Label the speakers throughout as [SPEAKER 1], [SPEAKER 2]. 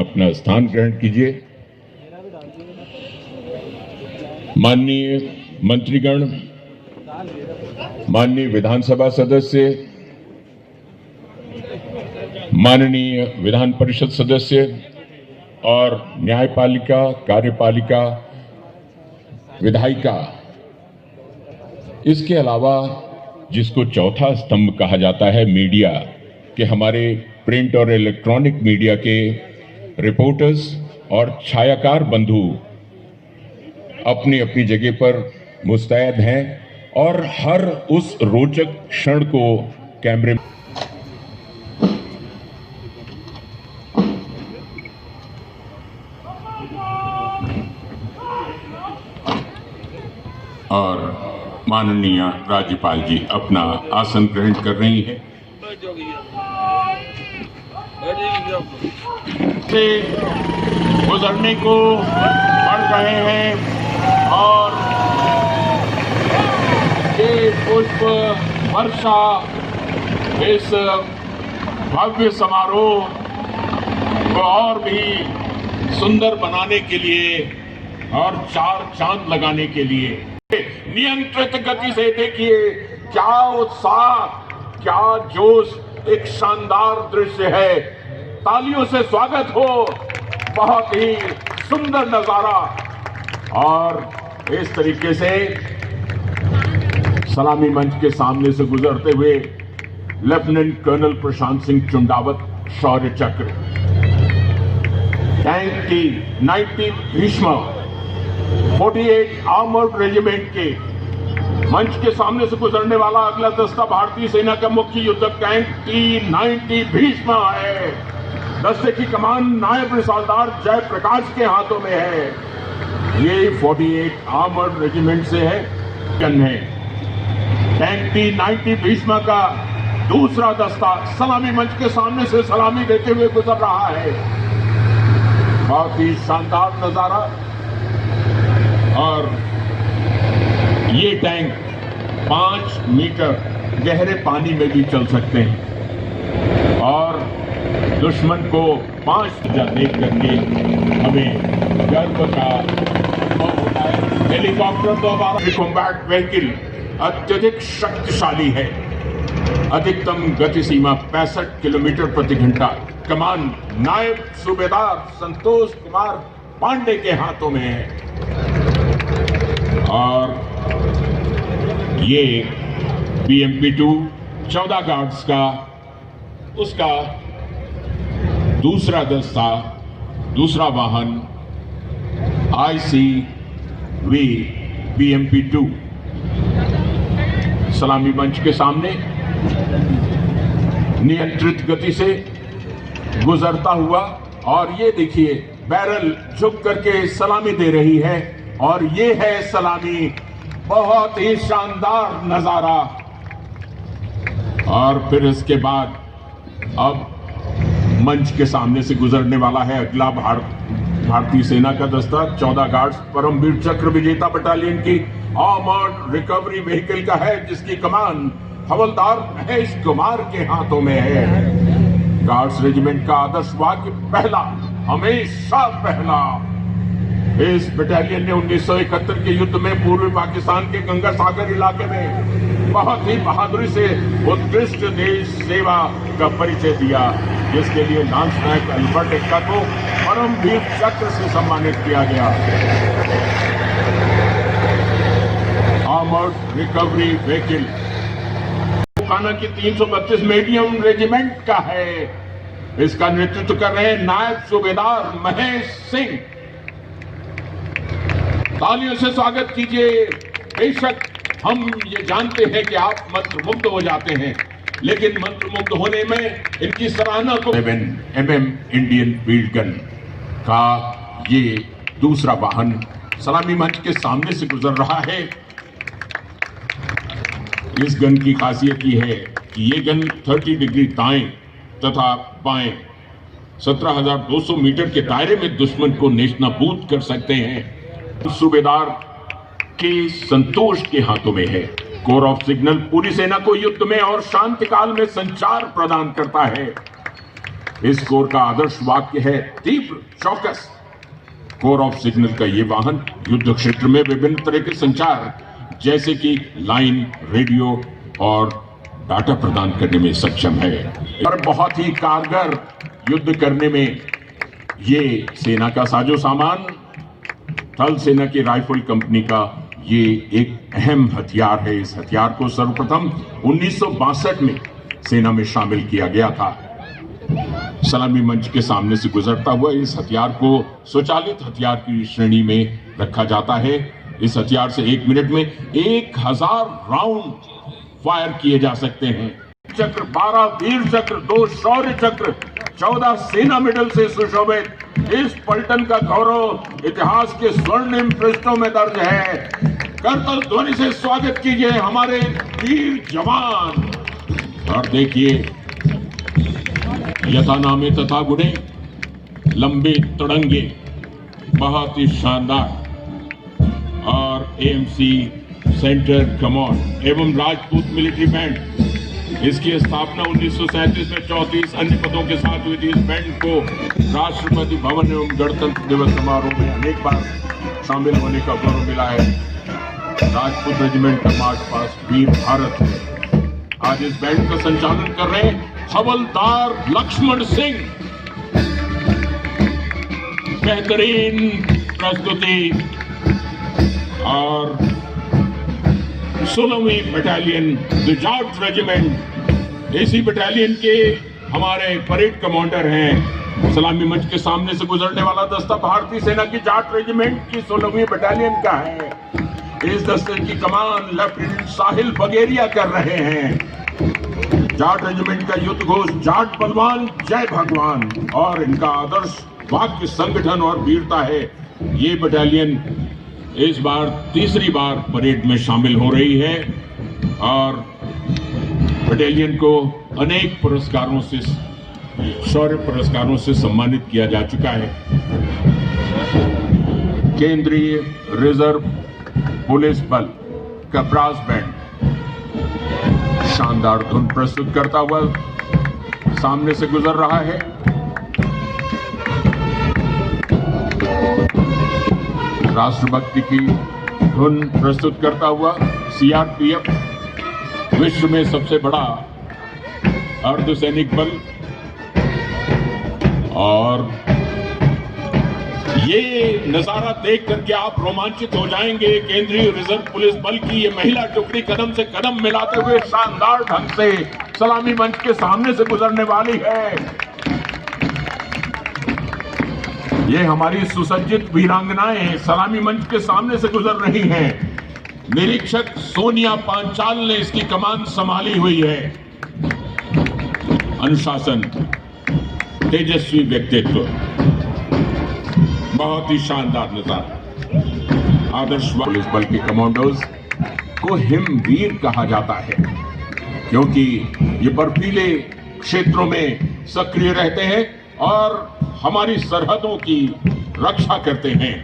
[SPEAKER 1] अपना स्थान ग्रहण कीजिए। माननीय मंत्रीगण, माननीय विधानसभा सदस्य, माननीय विधान परिषद सदस्य और न्यायपालिका, कार्यपालिका, विधायिका, इसके अलावा जिसको चौथा स्तंभ कहा जाता है मीडिया, के हमारे प्रिंट और इलेक्ट्रॉनिक मीडिया के रिपोर्टर्स और छायाकार बंधु अपनी अपनी जगह पर मुस्तैद हैं और हर उस रोचक क्षण को कैमरे और माननीय राज्यपाल जी अपना आसन ग्रहण कर रही हैं। से गुजरने को बढ़ रहे हैं और ये पुष्प वर्षा इस भव्य समारोह को और भी सुंदर बनाने के लिए और चार चांद लगाने के लिए नियंत्रित गति से देखिए क्या उत्साह, क्या जोश, एक शानदार दृश्य है। तालियों से स्वागत हो, बहुत ही सुंदर नजारा। और इस तरीके से सलामी मंच के सामने से गुजरते हुए लेफ्टिनेंट कर्नल प्रशांत सिंह चुंडावत शौर्य चक्र, टैंक की 90 भीष्म 48 आर्मर्ड रेजिमेंट के मंच के सामने से गुजरने वाला अगला दस्ता भारतीय सेना का मुख्य युद्धक टैंक T-90 भीष्म है। दस्ते की कमान नायब रिसालदार जयप्रकाश के हाथों में है। ये 48 आर्मर्ड रेजिमेंट से है। टैंक T-90 भीष्म का दूसरा दस्ता सलामी मंच के सामने से सलामी देते हुए गुजर रहा है। बहुत ही शानदार नजारा। और ये टैंक 5 मीटर गहरे पानी में भी चल सकते हैं और दुश्मन को 5 देख करके हमें गर्व का होता है। हेलीकॉप्टर तो हमारा कॉम्बैट व्हीकल अत्यधिक शक्तिशाली है। अधिकतम गति सीमा 65 किलोमीटर प्रति घंटा। कमान नायब सूबेदार संतोष कुमार पांडे के हाथों में है। और ये BMP-2 14 गार्ड्स का उसका दूसरा दस्ता, दूसरा वाहन ICV BMP-2 सलामी मंच के सामने नियंत्रित गति से गुजरता हुआ। और ये देखिए बैरल झुक करके सलामी दे रही है और ये है सलामी। बहुत ही शानदार नजारा। और फिर इसके बाद अब मंच के सामने से गुजरने वाला है अगला भारतीय सेना का दस्ता 14 गार्ड्स परमवीर चक्र विजेता बटालियन की आर्मर्ड रिकवरी व्हीकल का है, जिसकी कमान हवलदार महेश कुमार के हाथों में है। गार्ड्स रेजिमेंट का आदर्श वाक्य पहला हमेशा पहला। इस बटालियन ने 1971 के युद्ध में पूर्वी पाकिस्तान के गंगा सागर इलाके में बहुत ही बहादुरी से उत्कृष्ट देश सेवा का परिचय दिया, जिसके लिए लांस नायक अल्बर्ट एक्का को परमवीर चक्र से सम्मानित किया गया। आर्मर्ड रिकवरी व्हीकल काना की 332 मीडियम रेजिमेंट का है। इसका नेतृत्व कर रहे नायब सूबेदार महेश सिंह। तालियों से स्वागत कीजिए। बेशक हम ये जानते हैं कि आप मंत्रमुग्ध हो जाते हैं, लेकिन मंत्रमुग्ध होने में इनकी सराहना को इंडियन फील्ड गन का ये दूसरा वाहन सलामी मंच के सामने से गुजर रहा है। इस गन की खासियत ये है कि ये गन 30 डिग्री दाएं तथा बाएं 17,200 मीटर के दायरे में दुश्मन को नेस्तनाबूद कर सकते हैं। सूबेदार के संतोष के हाथों में है। कोर ऑफ सिग्नल पूरी सेना को युद्ध में और शांति काल में संचार प्रदान करता है। इस कोर का आदर्श वाक्य है तीव्र चौकस। कोर ऑफ सिग्नल का ये वाहन युद्ध क्षेत्र में विभिन्न तरह के संचार जैसे कि लाइन, रेडियो और डाटा प्रदान करने में सक्षम है और बहुत ही कारगर युद्ध करने में ये सेना का साजो सामान, थल सेना की राइफल कंपनी का ये एक अहम हथियार है। इस हथियार को सर्वप्रथम 1962 में सेना में शामिल किया गया था। सलामी मंच के सामने से गुजरता हुआ इस हथियार को स्वचालित हथियार की श्रेणी में रखा जाता है। इस हथियार से 1 मिनट में 1000 राउंड फायर किए जा सकते हैं। चक्र, 12 वीर चक्र, 2 शौर्य चक्र, 14 सेना मेडल से सुशोभित इस पलटन का गौरव इतिहास के स्वर्णिम पृष्ठों में दर्ज है। करतल ध्वनि से स्वागत कीजिए हमारे वीर जवान। और देखिए, यथा नामे तथा गुणे, लंबे तड़ंगे, बहुत ही शानदार। और एएमसी सेंटर कमांड एवं राजपूत मिलिट्री बैंड, इसकी स्थापना 1937 में 34 अन्य पदों के साथ हुई थी। इस बैंड को राष्ट्रपति भवन एवं गणतंत्र दिवस समारोह में अनेक बार शामिल होने का गौरव मिला है। राजपूत रेजिमेंट का मार्च पास्ट वीर भारत है। आज इस बैंड का संचालन कर रहे हवलदार लक्ष्मण सिंह। बेहतरीन प्रस्तुति। और 16वीं बटालियन द जाट रेजिमेंट, इसी बटालियन के हमारे परेड कमांडर हैं। सलामी मंच के सामने से गुजरने वाला दस्ता भारतीय सेना की जाट रेजिमेंट की 16वीं बटालियन का है। इस दस्ते की कमान लेफ्टिनेंट साहिल बगेरिया कर रहे हैं। जाट रेजिमेंट का युद्ध घोष जाट बलवान जय भगवान और इनका आदर्श वाक्य संगठन और वीरता है। ये बटालियन इस बार तीसरी बार परेड में शामिल हो रही है और बटालियन को अनेक पुरस्कारों से, शौर्य पुरस्कारों से सम्मानित किया जा चुका है। केंद्रीय रिजर्व पुलिस बल का ब्रास बैंड शानदार धुन प्रस्तुत करता हुआ सामने से गुजर रहा है। राष्ट्रभक्ति की धुन प्रस्तुत करता हुआ सीआरपीएफ, विश्व में सबसे बड़ा अर्धसैनिक बल। और ये नजारा देख करके आप रोमांचित हो जाएंगे। केंद्रीय रिजर्व पुलिस बल की ये महिला टुकड़ी कदम से कदम मिलाते हुए शानदार ढंग से सलामी मंच के सामने से गुजरने वाली है। ये हमारी सुसज्जित वीरांगनाएं सलामी मंच के सामने से गुजर रही हैं। निरीक्षक सोनिया पांचाल ने इसकी कमान संभाली हुई है। अनुशासन, तेजस्वी व्यक्तित्व, बहुत ही शानदार नजारा। आदर्श पुलिस बल के कमांडोज को हिमवीर कहा जाता है क्योंकि ये बर्फीले क्षेत्रों में सक्रिय रहते हैं और हमारी सरहदों की रक्षा करते हैं।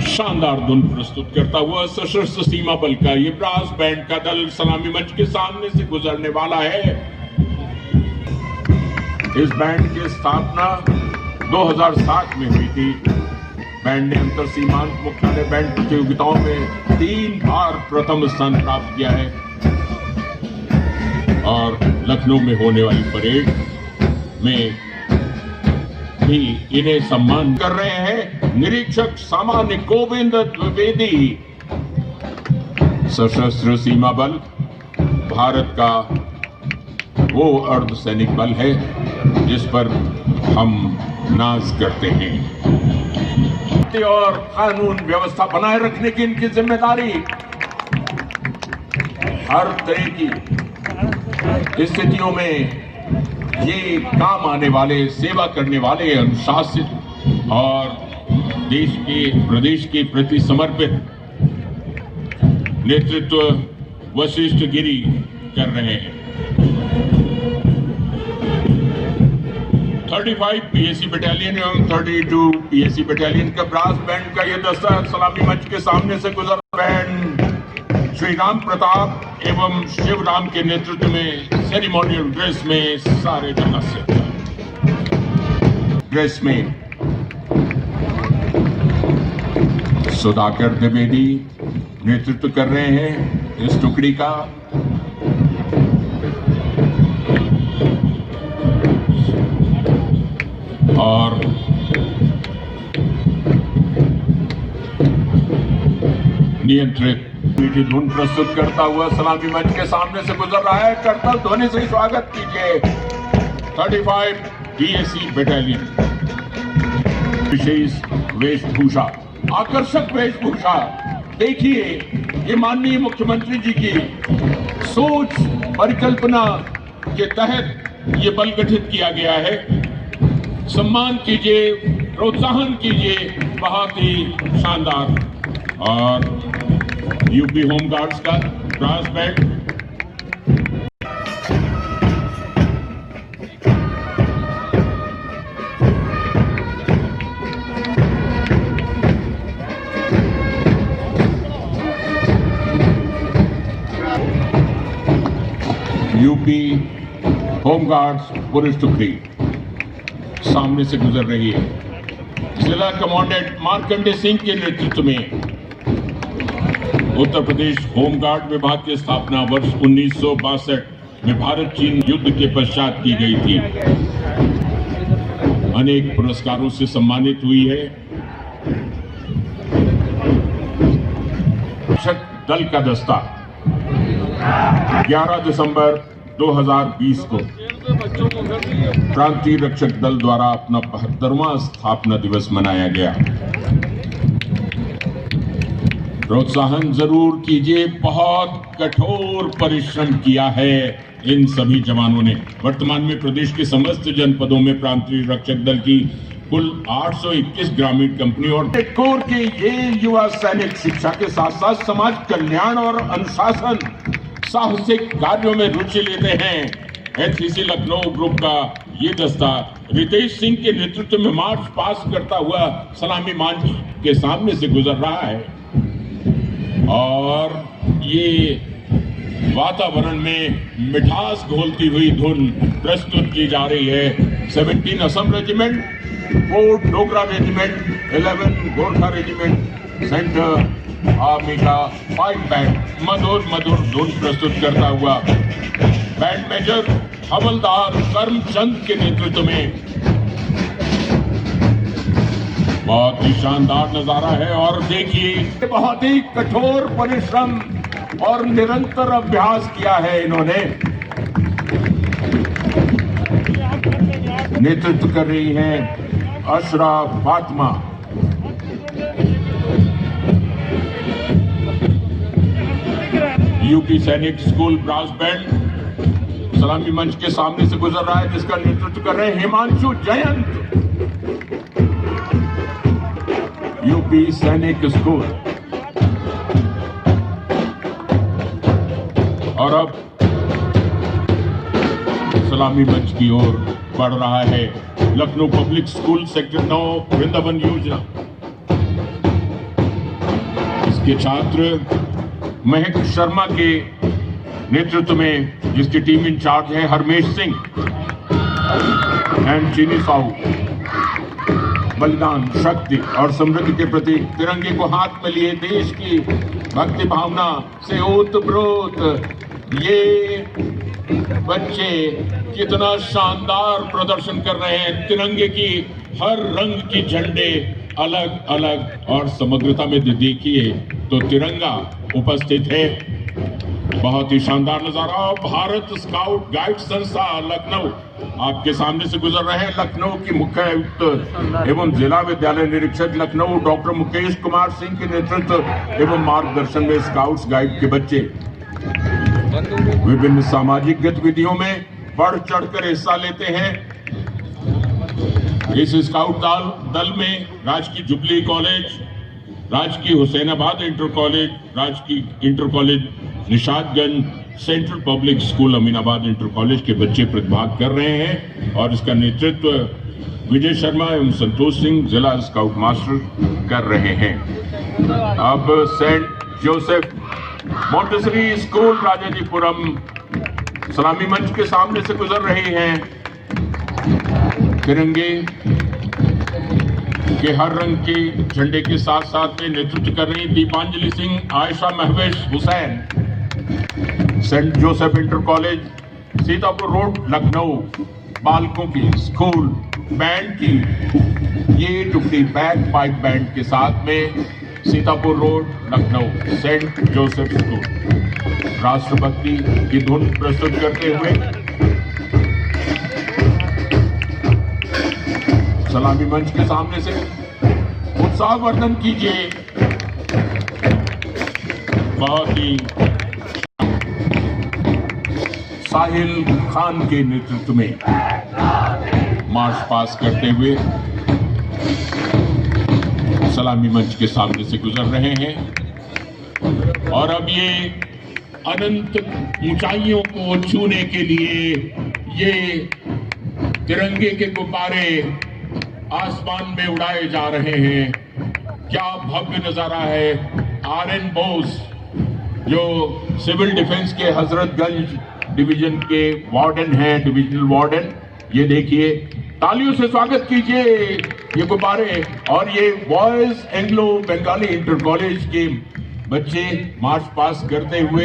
[SPEAKER 1] शानदार धुन प्रस्तुत करता हुआ सशस्त्र सीमा बल का ये ब्रास बैंड का दल सलामी मंच के सामने से गुजरने वाला है। इस बैंड की स्थापना 2007 में हुई थी। बैंड ने अंतर सीमांत मुख्यालय बैंड प्रतियोगिताओं में 3 बार प्रथम स्थान प्राप्त किया है और लखनऊ में होने वाली परेड में भी इन्हें सम्मान कर रहे हैं निरीक्षक सामान्य गोविंद द्विवेदी। सशस्त्र सीमा बल भारत का वो अर्धसैनिक बल है जिस पर हम नाज करते हैं और कानून व्यवस्था बनाए रखने की इनकी जिम्मेदारी हर तरह की स्थितियों में ये काम आने वाले, सेवा करने वाले, अनुशासित और देश के, प्रदेश के प्रति समर्पित नेतृत्व वशिष्ठ गिरी कर रहे हैं। 35 पीएसी बटालियन एवं 32 पीएसी बटालियन का ब्रास बैंड का यह दस्ता सलामी मंच के सामने से गुजर। बैंड श्री राम प्रताप एवं शिवराम के नेतृत्व में सेरेमोनियल ड्रेस में सारे जगह से ड्रेस में सुधाकर द्विवेदी नेतृत्व कर रहे हैं इस टुकड़ी का। और नियंत्रित मीठी धुन प्रस्तुत करता हुआ सलामी मंच के सामने से गुजर रहा है। करतल ध्वनि से स्वागत कीजिए 35 DSC बटालियन। विशेष वेशभूषा, आकर्षक वेशभूषा देखिए, ये माननीय मुख्यमंत्री जी की सोच परिकल्पना के तहत ये बल गठित किया गया है। सम्मान कीजिए, प्रोत्साहन कीजिए, बहुत ही शानदार। और यूपी होमगार्ड्स का brass band, UP home guards police टुकड़ी सामने से गुजर रही है। जिला कमांडेंट मार्कंडे सिंह के नेतृत्व में उत्तर प्रदेश होमगार्ड विभाग की स्थापना वर्ष 1962 में भारत चीन युद्ध के पश्चात की गई थी। अनेक पुरस्कारों से सम्मानित हुई है। रक्षक दल का दस्ता 11 दिसंबर 2020 को प्रांतीय रक्षक दल द्वारा अपना 72वां स्थापना दिवस मनाया गया। प्रोत्साहन जरूर कीजिए, बहुत कठोर परिश्रम किया है इन सभी जवानों ने। वर्तमान में प्रदेश के समस्त जनपदों में प्रांतीय रक्षक दल की कुल 821 ग्रामीण कंपनी और कोर के ये युवा सैनिक शिक्षा के साथ साथ समाज कल्याण और अनुशासन साहसिक कार्यों में रुचि लेते हैं। एनसीसी लखनऊ ग्रुप का ये दस्ता रितेश सिंह के नेतृत्व में मार्च पास करता हुआ सलामी मंच के सामने से गुजर रहा है। और ये वातावरण में मिठास घोलती हुई धुन प्रस्तुत की जा रही है। 17 Assam regiment, 4 Dogra regiment, 11 Gorkha regiment, centre army का 5 बैंड मधुर मधुर धुन प्रस्तुत करता हुआ बैंड मेजर हवलदार करमचंद के नेतृत्व में बहुत ही शानदार नजारा है। और देखिए, बहुत ही कठोर परिश्रम और निरंतर अभ्यास किया है इन्होंने। नेतृत्व कर रही हैं अशरा फातिमा। यूपी सैनिक स्कूल ब्रास बैंड सलामी मंच के सामने से गुजर रहा है, जिसका नेतृत्व कर रहे हैं हिमांशु जयंत। यूपी सैनिक स्कूल। और अब सलामी मंच की ओर बढ़ रहा है Lucknow public school sector 9 Vrindavan योजना। इसके छात्र महक शर्मा के नेतृत्व में, जिसकी टीम इंचार्ज है हरमेश सिंह एंड चीनी साहू। बलिदान, शक्ति और समृद्धि के प्रति तिरंगे को हाथ में लिए देश की भक्ति भावना से ओतप्रोत ये बच्चे कितना शानदार प्रदर्शन कर रहे हैं। तिरंगे की हर रंग की झंडे अलग अलग और समग्रता में देखिए तो तिरंगा उपस्थित है। बहुत ही शानदार नजारा। भारत स्काउट गाइड संस्था लखनऊ आपके सामने से गुजर रहे हैं। लखनऊ की मुख्य आयुक्त एवं जिला विद्यालय निरीक्षक लखनऊ डॉक्टर मुकेश कुमार सिंह के नेतृत्व एवं मार्गदर्शन में स्काउट्स गाइड के बच्चे विभिन्न सामाजिक गतिविधियों में बढ़ चढ़कर हिस्सा लेते हैं। इस स्काउट दल में राजकीय जुबली कॉलेज, राजकीय हुसैनाबाद इंटर कॉलेज, राजकीय inter college Nishatganj, central public school Aminabad inter college के बच्चे प्रतिभाग कर रहे हैं। और इसका नेतृत्व विजय शर्मा एवं संतोष सिंह जिला स्काउट मास्टर कर रहे हैं। अब Saint Joseph Montessori school Rajajipuram सलामी मंच के सामने से गुजर रही हैं। तिरंगे के हर रंग के झंडे के साथ साथ में नेतृत्व कर रही Deepanjali Singh, Ayesha Mahvesh Hussain, Saint Joseph inter college, Sitapur road, Lucknow बालकों की स्कूल बैंड की ये टुकड़ी बैक पाइप बैंड के साथ में Sitapur road, Lucknow Saint Joseph school राष्ट्रभक्ति की धुन प्रस्तुत करते हुए सलामी मंच के सामने से उत्साहवर्धन कीजिए। बहुत ही साहिल खान के नेतृत्व में मार्च पास करते हुए सलामी मंच के सामने से गुजर रहे हैं और अब ये अनंत ऊंचाइयों को छूने के लिए ये तिरंगे के गुब्बारे आसमान में उड़ाए जा रहे हैं। क्या भव्य नजारा है। आर.एन. बोस जो सिविल डिफेंस के हजरतगंज डिवीजन के वार्डन हैं, डिविजनल वार्डन, ये देखिए, तालियों से स्वागत कीजिए ये गुब्बारे। और ये boys Anglo Bengali inter college के बच्चे मार्च पास करते हुए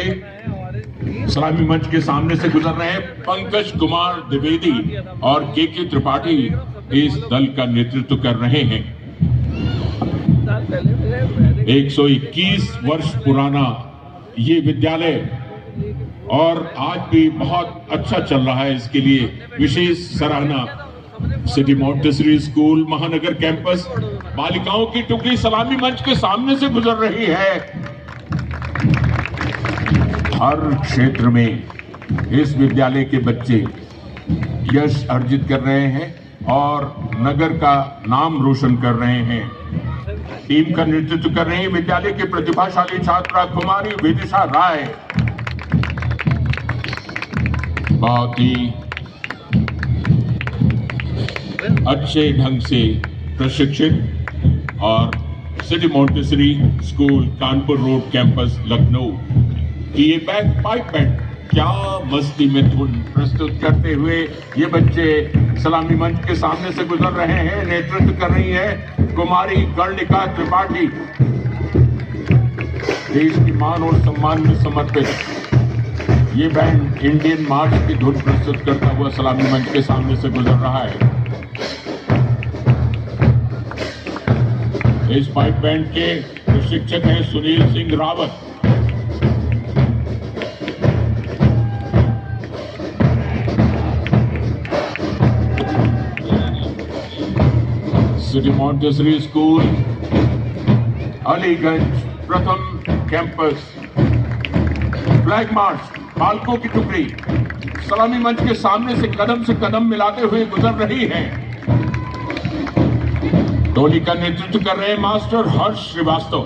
[SPEAKER 1] सलामी मंच के सामने से गुजर रहे हैं। पंकज कुमार द्विवेदी और के त्रिपाठी इस दल का नेतृत्व कर रहे हैं। 121 वर्ष पुराना ये विद्यालय और आज भी बहुत अच्छा चल रहा है, इसके लिए विशेष सराहना सिटी मॉन्टेसरी स्कूल महानगर कैंपस बालिकाओं की टुकड़ी सलामी मंच के सामने से गुजर रही है। हर क्षेत्र में इस विद्यालय के बच्चे यश अर्जित कर रहे हैं और नगर का नाम रोशन कर रहे हैं। टीम का नेतृत्व कर रहे हैं विद्यालय की प्रतिभाशाली छात्रा कुमारी विदिशा राय। बहुत ही अच्छे ढंग से प्रशिक्षित और city Montessori school Kanpur road campus Lucknow की ये बैक पाइप बैंड क्या मस्ती में धुन प्रस्तुत करते हुए ये बच्चे सलामी मंच के सामने से गुजर रहे हैं। नेतृत्व कर रही है कुमारी कर्णिका त्रिपाठी। देश की मान और सम्मान में समर्पित ये बैंड इंडियन मार्च की धुन प्रस्तुत करता हुआ सलामी मंच के सामने से गुजर रहा है। इस पाइप बैंड के प्रशिक्षक हैं Sunil Singh Rawat. City Montessori school Aliganj प्रथम कैंपस फ्लैग मार्च बालकों की टुकड़ी सलामी मंच के सामने से कदम मिलाते हुए गुजर रही है। टोली का नेतृत्व कर रहे हैं मास्टर हर्ष श्रीवास्तव।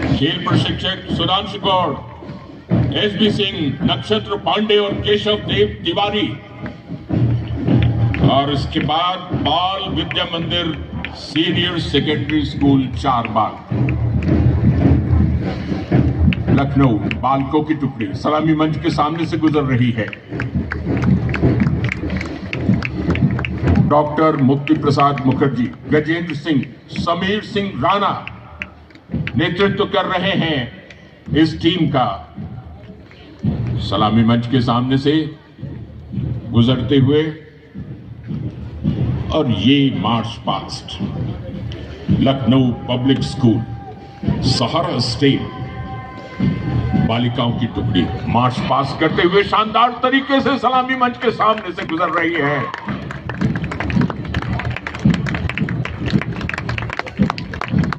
[SPEAKER 1] खेल प्रशिक्षक सुधांशु गौड़, एस.बी. सिंह, नक्षत्र पांडे और केशव देव तिवारी। और इसके बाद बाल विद्या मंदिर senior secondary school Charbagh Lucknow बालकों की टुकड़ी सलामी मंच के सामने से गुजर रही है। डॉक्टर मुक्ति प्रसाद मुखर्जी, गजेंद्र सिंह, समीर सिंह राणा नेतृत्व कर रहे हैं इस टीम का। सलामी मंच के सामने से गुजरते हुए और ये march past Lucknow public school Sahara state बालिकाओं की टुकड़ी मार्च पास करते हुए शानदार तरीके से सलामी मंच के सामने से गुजर रही है।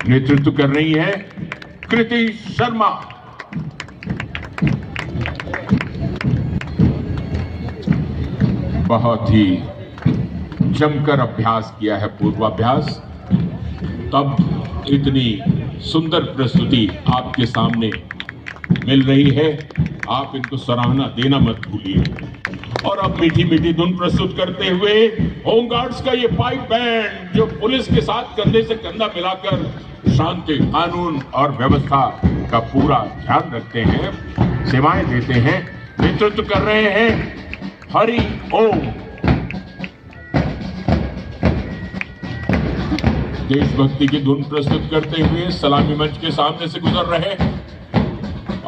[SPEAKER 1] नेतृत्व कर रही है कृति शर्मा। बहुत ही जमकर अभ्यास किया है, पूर्वाभ्यास, तब इतनी सुंदर प्रस्तुति आपके सामने मिल रही है। आप इनको सराहना देना मत भूलिए। और अब मीठी मीठी धुन प्रस्तुत करते हुए होमगार्ड्स का ये पाइप बैंड जो पुलिस के साथ कंधे से कंधा मिलाकर शांति, कानून और व्यवस्था का पूरा ध्यान रखते हैं, सेवाएं देते हैं, नेतृत्व कर रहे हैं हरि ओम। देशभक्ति की धुन प्रस्तुत करते हुए सलामी मंच के सामने से गुजर रहे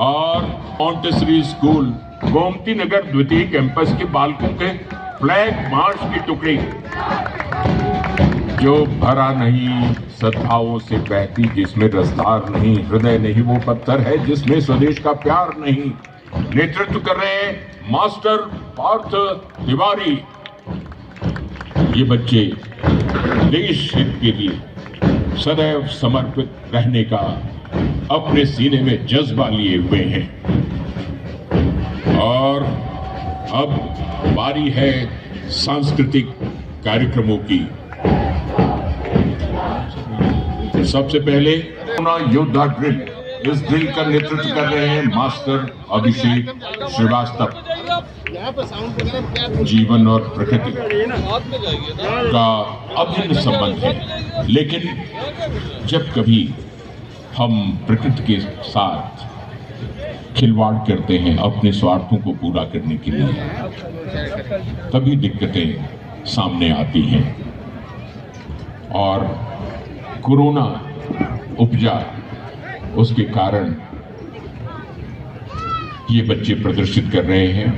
[SPEAKER 1] और मॉन्टेसरी स्कूल गोमती नगर द्वितीय कैंपस के बालकों के फ्लैग मार्च की टुकड़ी, जो भरा नहीं सद्भावों से बहती, जिसमें रसधार नहीं, हृदय नहीं, वो पत्थर है जिसमें स्वदेश का प्यार नहीं। नेतृत्व कर रहे हैं मास्टर पार्थ तिवारी। ये बच्चे देश हित के लिए सदैव समर्पित रहने का अपने सीने में जज्बा लिए हुए हैं। और अब बारी है सांस्कृतिक कार्यक्रमों की। सबसे पहले योद्धा ड्रिल, इस ड्रिल का नेतृत्व कर रहे हैं मास्टर अभिषेक श्रीवास्तव। जीवन और प्रकृति का अभिन्न संबंध है, लेकिन जब कभी हम प्रकृति के साथ खिलवाड़ करते हैं अपने स्वार्थों को पूरा करने के लिए, तभी दिक्कतें सामने आती हैं। और कोरोना उपजा, उसके कारण ये बच्चे प्रदर्शित कर रहे हैं।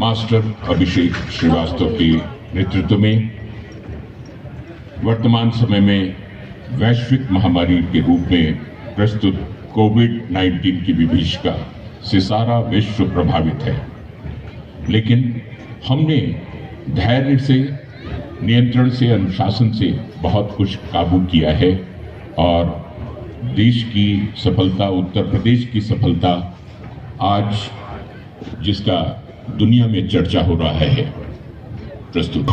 [SPEAKER 1] मास्टर अभिषेक श्रीवास्तव के नेतृत्व में वर्तमान समय में वैश्विक महामारी के रूप में प्रस्तुत कोविड-19 की विभीषिका से सारा विश्व प्रभावित है, लेकिन हमने धैर्य से, नियंत्रण से, अनुशासन से बहुत कुछ काबू किया है। और देश की सफलता, उत्तर प्रदेश की सफलता आज जिसका दुनिया में चर्चा हो रहा है, प्रस्तुत।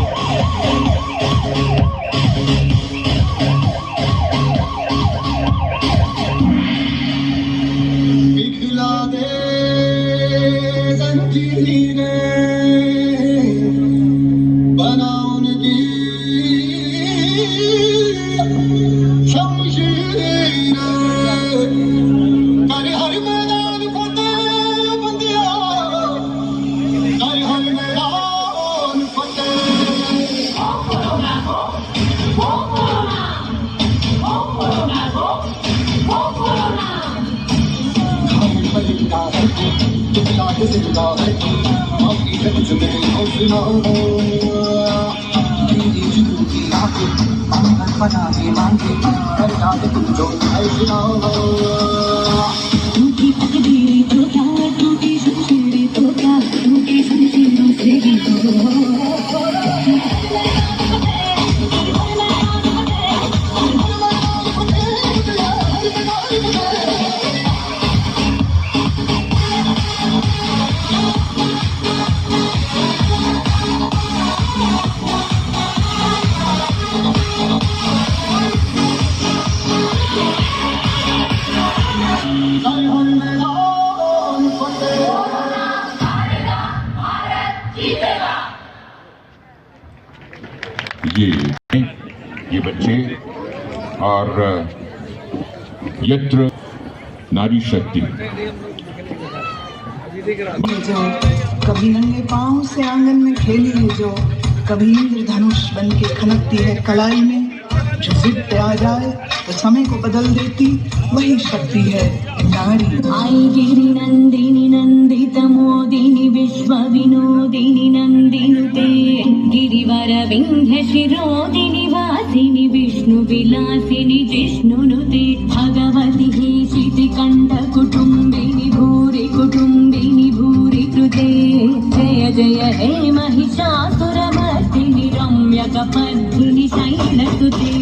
[SPEAKER 1] ये बच्चे और यत्र नारी शक्ति,
[SPEAKER 2] जो कभी नंगे पांव से आंगन में खेली है, जो कभी इंद्रधनुष बन के खनकती है कड़ाई में, जो जिद पे आ जाए तो समय को बदल देती, वही शक्ति है नारी।
[SPEAKER 3] आई गिरि नंदिनी नंदित मोदिनी विश्व विनोदिनी नंदिनुते, गिरिवर विंध्य शिरोदिनी वासिनी विष्णु विलासिनी जिष्णुनुते, भगवती ही शितिकंठ कुटुंबिनी भूरि कुटुंबिनी भूरि कृते, जय जय हे महिषासुरमर्दिनी रम्य कपर्दिनी शैलसुते।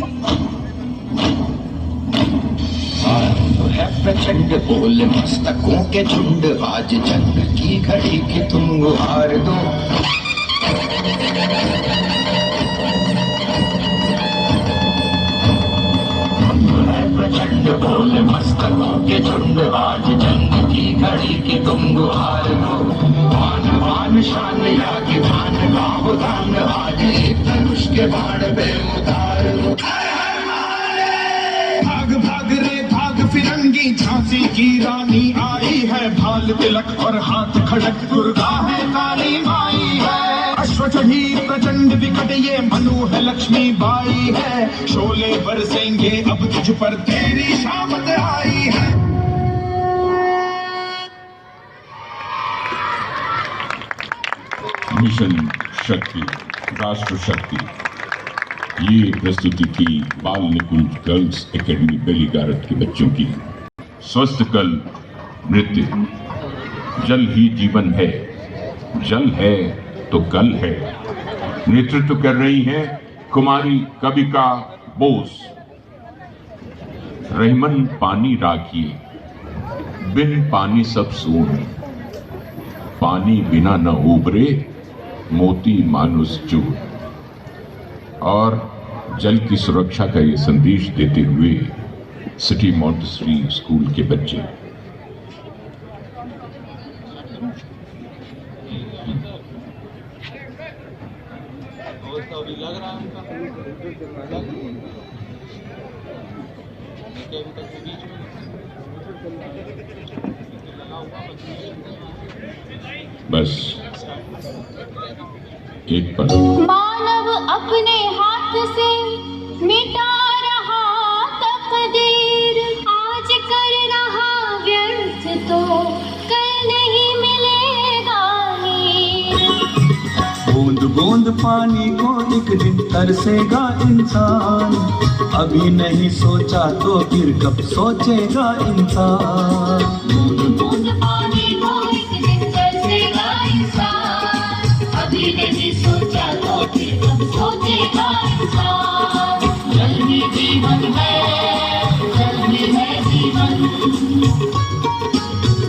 [SPEAKER 4] प्रचंड बोल मस्तकों के झुंड, आज जंग की घड़ी की तुम गुहार दो। प्रचंड बोल मस्तकों के झुंड, आज जंग की घड़ी की तुम गुहार दो। मान मान शान या कि धान गाँव धान, आज एक धनुष के बाण पे उतार दो। भाग भाग रे भाग
[SPEAKER 5] फिरंगी झांसी की रानी आई है, भाल तिलक और हाथ खड़क, दुर्गा है काली माई है। अश्व चढ़ी प्रचंड विकट ये मनु है, लक्ष्मी बाई है। शोले बरसेंगे अब तुझ पर, तेरी शामत आई है।
[SPEAKER 1] मिशन शक्ति, राष्ट्र शक्ति, ये प्रस्तुति थी बाल निकुंज गर्ल्स एकेडमी बेलीगारत के बच्चों की। स्वस्थ कल नृत्य, जल ही जीवन है, जल है तो कल है। नेतृत्व कर रही हैं कुमारी कविका बोस। रहमन पानी राखिए, बिन पानी सब सून, पानी बिना न उबरे मोती मानुस चूर। और जल की सुरक्षा का ये संदेश देते हुए सिटी मॉन्टेसरी स्कूल के बच्चे। बस एक पल।
[SPEAKER 3] मानव अपने हाथ से मिटा रहा तकदीर, आज कर रहा व्यर्थ तो कल नहीं मिलेगा नीर।
[SPEAKER 6] बूंद बूंद पानी को एक दिन तरसेगा इंसान, अभी नहीं सोचा तो फिर कब सोचेगा इंसान।
[SPEAKER 3] बूंद बूंद पानी को एक दिन तरसेगा इंसान, अभी नहीं सोचा तो फिर कब सोचेगा इंसान। जल ही जीवन है, जल ही है जीवन।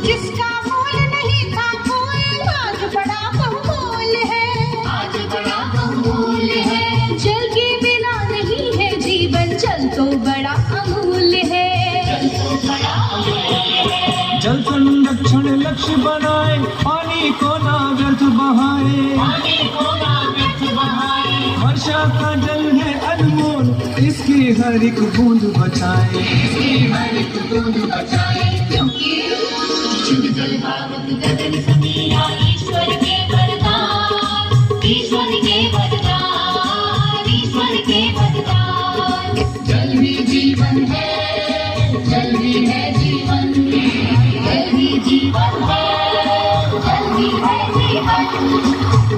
[SPEAKER 3] जिसका मोल नहीं था कोई, आज बड़ा बहुमूल्य है, आज बड़ा बहुमूल्य है। जल के बिना नहीं है जीवन, जल तो बड़ा अमूल्य है, जल तो बड़ा अमूल्य है।
[SPEAKER 6] जल संरक्षण लक्ष्य बनाए, पानी को ना व्यर्थ बहाए,
[SPEAKER 3] पानी को ना व्यर्थ बहाए।
[SPEAKER 6] वर्षा का जल है अनमोल, इसकी हर एक बूंद बचाए,
[SPEAKER 3] इसकी हर एक बूंद बचाए। क्योंकि शुद्ध जल भावक गगन समीरा, ईश्वर के वरदान, ईश्वर के वरदान, ईश्वर के वरदान। जल ही जीवन है, जल ही है जीवन, जल ही जीवन है, जल ही है जीवन,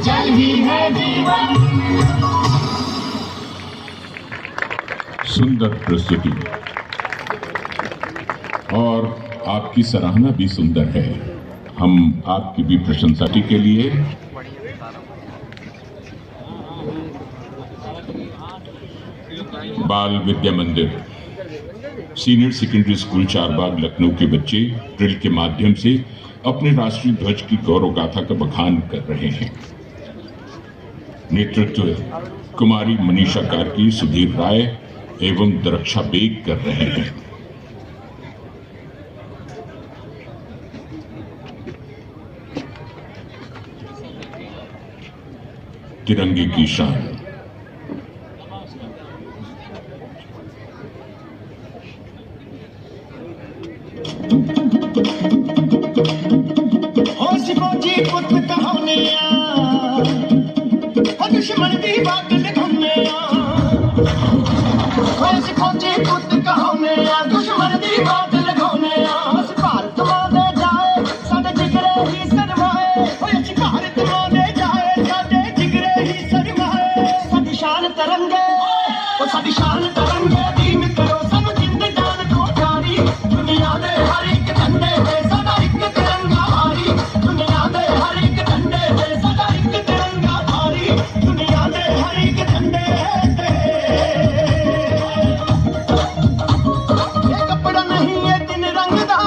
[SPEAKER 3] जल ही है जीवन।
[SPEAKER 1] सुंदर प्रस्तुति और आपकी सराहना भी सुंदर है। हम आपकी भी प्रशंसा के लिए बाल विद्या मंदिर senior secondary school Charbagh Lucknow के बच्चे ड्रिल के माध्यम से अपने राष्ट्रीय ध्वज की गौरव गाथा का बखान कर रहे हैं। नेतृत्व कुमारी मनीषा कार्की, सुधीर राय एवं दरक्षा बेग कर रहे हैं। तिरंगे की शान।
[SPEAKER 5] फौजी पुत कहाने दुश्मन की बात लिखने, फौजी पुत कहाने दुश्मन की बात लिखने। भारत माने जाए साडे जिगरे ही सरमाए, भारत माने जाए साडे जिगरे ही सरमाए। साडी शान तरंगे, साडी शान तरंगे दी मित्रो, सब जिंद जान को प्यारी। दुनिया दे हर एक झंडे ते साडा एक तिरंगा भारी, दुनिया दे हर एक झंडे ते साडा एक तिरंगा भारी, दुनिया दे हर एक झंडे ते। ये कपड़ा नहीं है तीन रंग दा,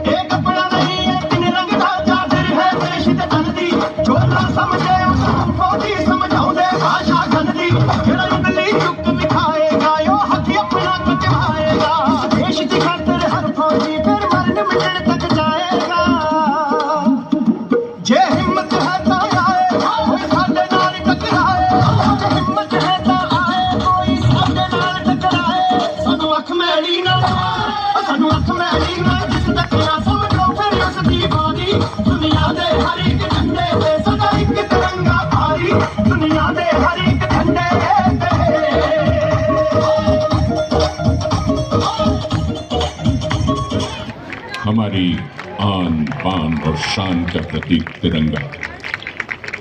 [SPEAKER 5] ये कपड़ा नहीं है तीन रंग दा, चादर है देश ते धन दी। जो ना समझे उस फौजी समझाउंदे भाषा घन दी, जेड़ा इडली चुक विखाएगा यो हक अपना कटवाएगा। देश की खातिर हर फौजी फिर मरण मिटन तक जाएगा। जे हिम्मत है तो आए कोई साडे नाल टकराए, जे हिम्मत है तो आए कोई साडे नाल टकराए। सानू अख मैली ना
[SPEAKER 1] आन बान और शान का प्रतीक तिरंगा,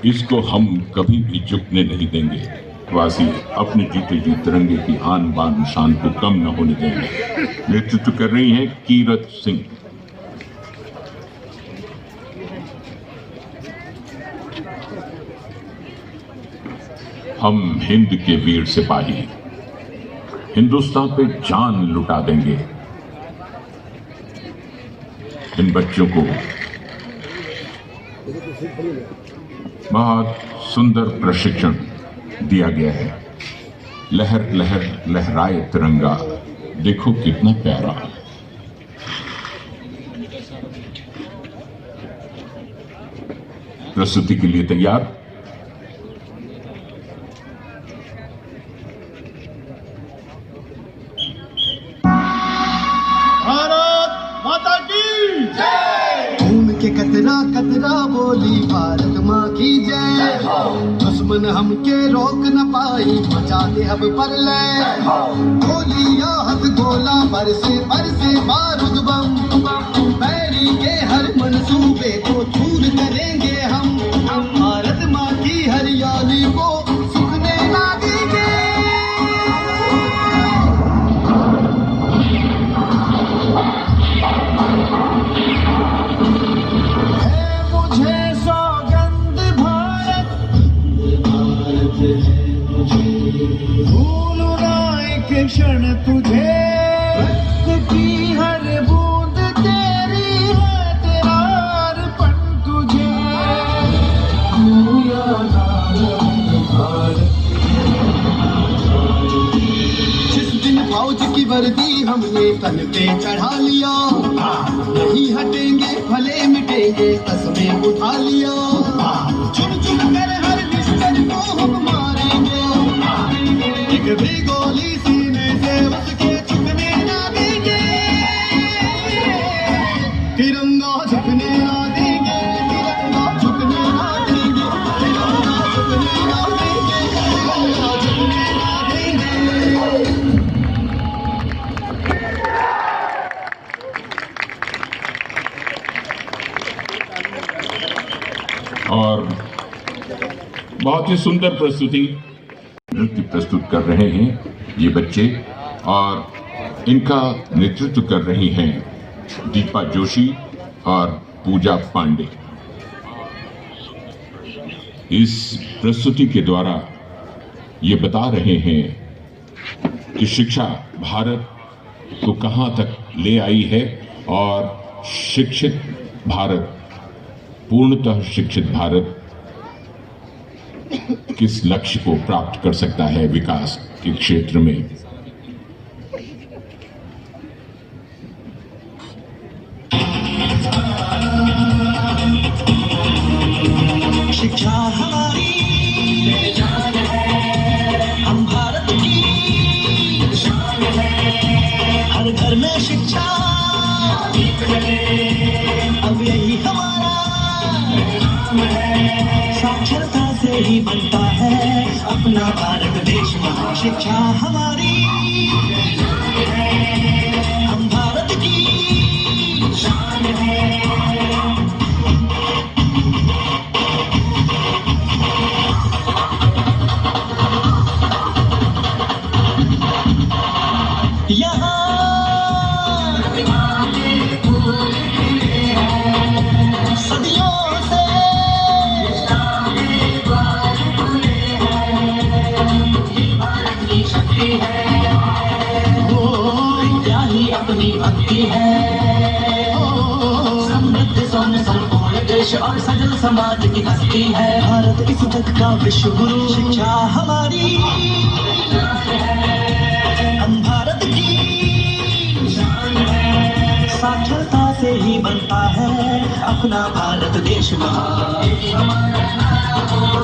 [SPEAKER 1] इसको हम कभी भी झुकने नहीं देंगे। वासी अपने जीते जी तिरंगे की आन बान शान को कम न होने देंगे। नेतृत्व कर रही हैं कीरत सिंह। हम हिंद के वीर सिपाही हिंदुस्तान पे जान लुटा देंगे। इन बच्चों को बहुत सुंदर प्रशिक्षण दिया गया है। लहर लहर लहराए तिरंगा, देखो कितना प्यारा। प्रस्तुति के लिए तैयार।
[SPEAKER 5] कतरा कतरा बोली भारत माँ की जय। दुश्मन हमके रोक न पाई, मचा दे अब प्रलय। गोलियां हथ गोला बरसे बरसे बारूद बम, बैरी के हर मंसूबे को चूर करेंगे हम। भारत माँ की हरियाली को सुखने ना देंगे। क्षण तुझे रक्त की हर बूंद तेरी है, तेरा अर्पण तुझे। जिस दिन फौज की वर्दी हमने तन पे चढ़ा लिया, नहीं हटेंगे भले मिटेंगे कसमें उठा लिया। चुन चुन कर हर दुश्मन को हम मारेंगे, एक भी गोली उसके झुकने ना देंगे। तिरंगा झुकने ना देंगे, तिरंगा झुकने ना देंगे, तिरंगा झुकने ना देंगे, तिरंगा झुकने ना देंगे।
[SPEAKER 1] और बहुत ही सुंदर प्रस्तुति नृत्य प्रस्तुत कर रहे हैं ये बच्चे, और इनका नेतृत्व कर रही हैं दीपा जोशी और पूजा पांडे। इस प्रस्तुति के द्वारा ये बता रहे हैं कि शिक्षा भारत को कहां तक ले आई है और शिक्षित भारत, पूर्णतः शिक्षित भारत किस लक्ष्य को प्राप्त कर सकता है विकास के क्षेत्र में।
[SPEAKER 5] शिक्षा हमारी जान है, हम भारत की शान है। हर घर में शिक्षा अब यही हमारा नाम है। साक्षरता से ही बनता है अपना भारत देश महान। शिक्षा हमारी हम भारत की शान है। अपनी भक्ति है, समृद्ध सोन संपूर्ण देश और सजल समाज की हस्ती है। भारत इस जग का विश्व गुरु, शिक्षा हमारी हम भारत की शान है। साक्षरता से ही बनता है अपना भारत देश महान।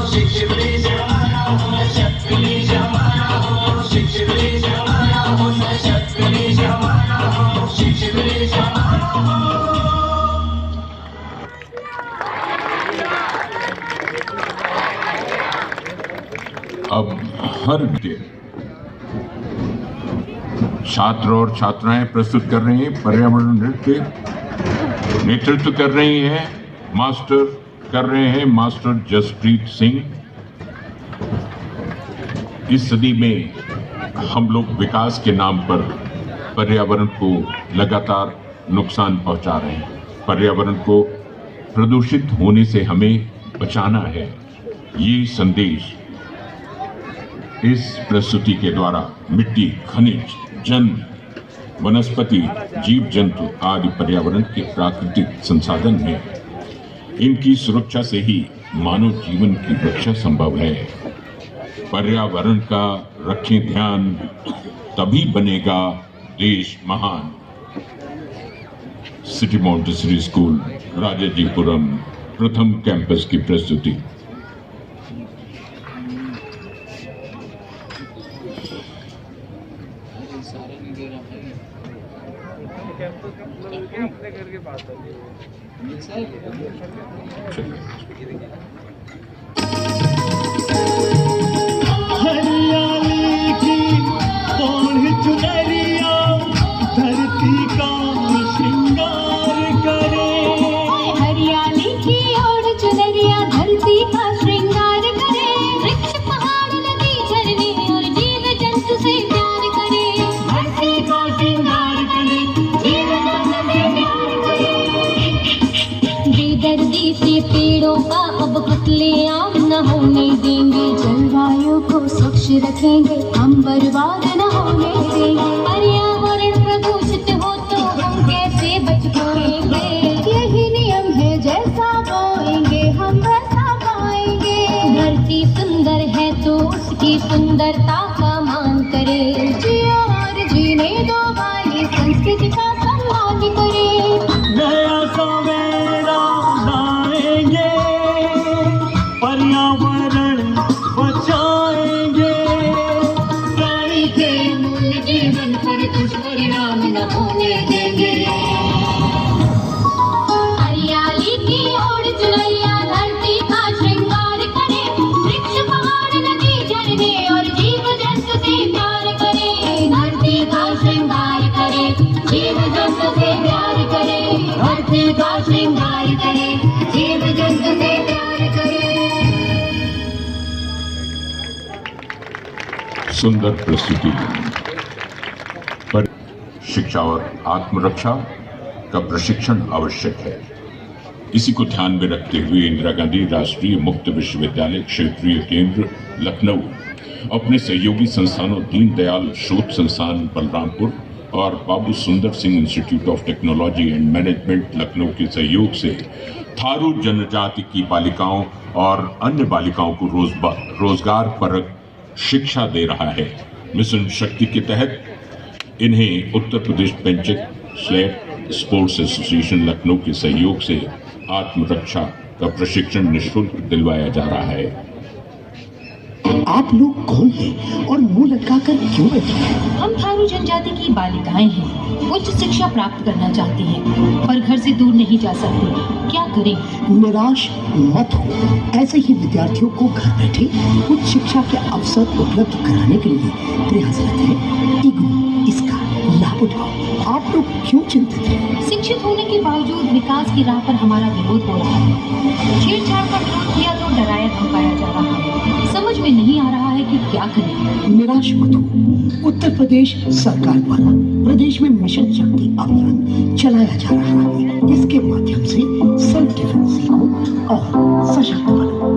[SPEAKER 5] शिक्षित देश हमारा हो, शक्ति देश हमारा हो, शिक्षित देश हमारा हो, शक्ति देश हमारा हो, शिक्षित देश हमारा हो।
[SPEAKER 1] अब हर छात्र और छात्राएं प्रस्तुत कर रहे हैं पर्यावरण नृत्य। नेतृत्व कर रहे हैं मास्टर जसप्रीत सिंह। इस सदी में हम लोग विकास के नाम पर पर्यावरण को लगातार नुकसान पहुंचा रहे हैं। पर्यावरण को प्रदूषित होने से हमें बचाना है। ये संदेश इस प्रस्तुति के द्वारा मिट्टी, खनिज, जन, वनस्पति, जीव जंतु आदि पर्यावरण के प्राकृतिक संसाधन हैं। इनकी सुरक्षा से ही मानव जीवन की रक्षा संभव है। पर्यावरण का रखें ध्यान, तभी बनेगा देश महान। सिटी मॉन्टेसरी स्कूल, राजाजीपुरम, प्रथम कैंपस की प्रस्तुति।
[SPEAKER 5] हरियाली की ओढ़ चुनरिया धरती का श्रृंगार करे।
[SPEAKER 3] हरियाली की ओढ़ चुनरिया धरती का श्रृंगार करे। वृक्ष, पहाड़, नदी, झरने और जीव जंतु से प्यार करे।
[SPEAKER 5] धरती का श्रृंगार करे,
[SPEAKER 3] जीव जंतु से प्यार करे। बेदर्दी से पेड़ों का अब कत्लेआम न होने देंगे। जलवायु को स्वच्छ रखेंगे, हम बर्बाद न होने देंगे। पर्यावरण प्रदूषित हो तो हम कैसे बच पाएंगे। यही नियम है, जैसा बोएंगे हम वैसा पाएंगे। धरती सुंदर है तो उसकी सुंदरता का मान करे। जियो और जीने दो वाली संस्कृति का सम्मान करे।
[SPEAKER 5] नया सवेरा लाएंगे, पर्यावरण बचाएंगे। प्राणी के मूल जीवन पर दुष्परिणाम न होने देंगे।
[SPEAKER 3] हरियाली की ओढ़ चुनरिया धरती का श्रृंगार करे। वृक्ष, पहाड़, नदी, झरने और जीव जंतु से प्यार करे। धरती का श्रृंगार करे, जीव जंतु से प्यार करे। धरती का श्रृंगार करे, जीव जंतु से प्यार करे।
[SPEAKER 1] सुंदर प्रस्तुति पर शिक्षा और आत्मरक्षा का प्रशिक्षण आवश्यक है। इसी को ध्यान में रखते हुए इंदिरा गांधी राष्ट्रीय मुक्त विश्वविद्यालय क्षेत्रीय केंद्र लखनऊ अपने सहयोगी संस्थानों दीनदयाल शोध संस्थान बलरामपुर और बाबू सुंदर Singh institute of technology and management Lucknow के सहयोग से थारू जनजाति की बालिकाओं और अन्य बालिकाओं को रोजगार परक शिक्षा दे रहा है। मिशन शक्ति के तहत इन्हें Uttar Pradesh पेंचक slate sports association Lucknow के सहयोग से आत्मरक्षा का प्रशिक्षण निःशुल्क दिलवाया जा रहा है।
[SPEAKER 5] आप लोग कौन हैं और मुंह लटकाकर क्यों बैठे हैं?
[SPEAKER 7] हम थारू जनजाति की बालिकाएं हैं। उच्च शिक्षा प्राप्त करना चाहती हैं, पर घर से दूर नहीं जा सकती। क्या करें?
[SPEAKER 5] निराश मत हो। ऐसे ही विद्यार्थियों को घर बैठे उच्च शिक्षा के अवसर उपलब्ध कराने के लिए प्रयासरत है इग्नू। इसका लाभ उठाओ। आप लोग क्यों चिंतित हैं?
[SPEAKER 7] शिक्षित होने के बावजूद विकास की राह पर हमारा विरोध हो रहा है। छेड़छाड़ का विरोध किया तो डराया धमकाया जा रहा है। समझ में नहीं आ रहा है कि क्या करें।
[SPEAKER 5] निराश मत हो। उत्तर प्रदेश सरकार द्वारा प्रदेश में मिशन शक्ति अभियान चलाया जा रहा है। इसके माध्यम से सेल्फ डिफेंस सीखो और सशक्त बनो।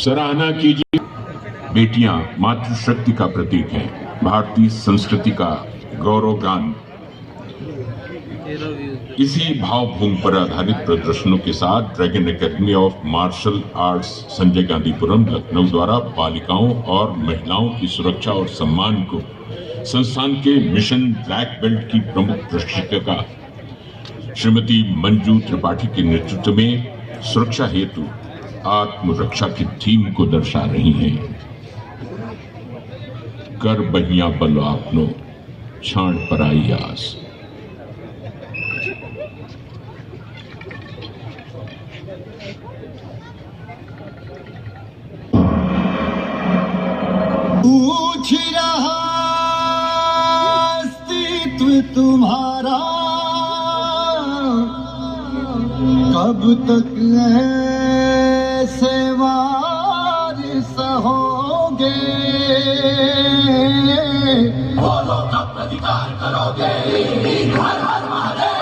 [SPEAKER 1] सराहना कीजिए। बेटियां मातृशक्ति का प्रतीक हैं, भारतीय संस्कृति का गौरवगान। इसी भावभूमि पर आधारित प्रदर्शनों के साथ dragon academy of martial arts Sanjay Gandhipuram Lucknow द्वारा बालिकाओं और महिलाओं की सुरक्षा और सम्मान को संस्थान के मिशन ब्लैक बेल्ट की प्रमुख प्रशिक्षिका श्रीमती मंजू त्रिपाठी के नेतृत्व में सुरक्षा हेतु आत्मरक्षा की थीम को दर्शा रही हैं। कर बहिया बल आपनो छाण पराई आस।
[SPEAKER 5] पूछ रहा अस्तित्व तुम्हारा कब तक ऐसे वारिस होगे, बोलो कब अधिकार करोगे, हर हर महादेव।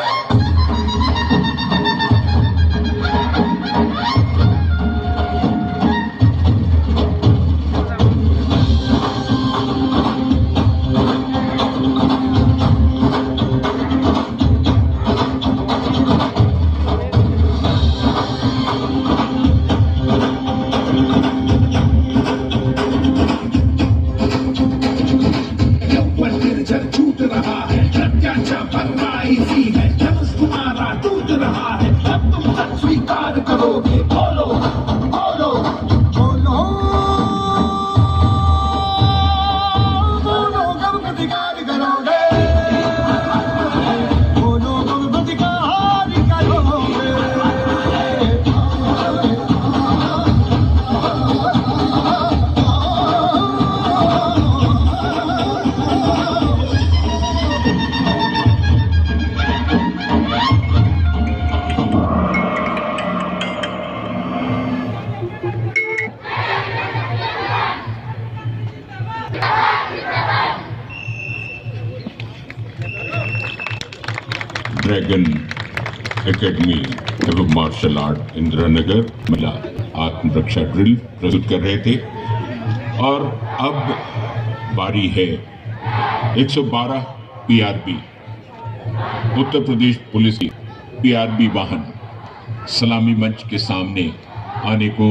[SPEAKER 5] स्वीकार करोगे, बोलो बोलो बोलो बोलो कब अधिकार करोगे, बोलो कब अधिकार करोगे।
[SPEAKER 1] ड्रैगन एकेडमी एवं मार्शल आर्ट इंदिरानगर महिला आत्मरक्षा ड्रिल प्रस्तुत कर रहे थे। और अब बारी है 112 पीआरबी उत्तर प्रदेश पुलिस की पीआरबी वाहन सलामी मंच के सामने आने को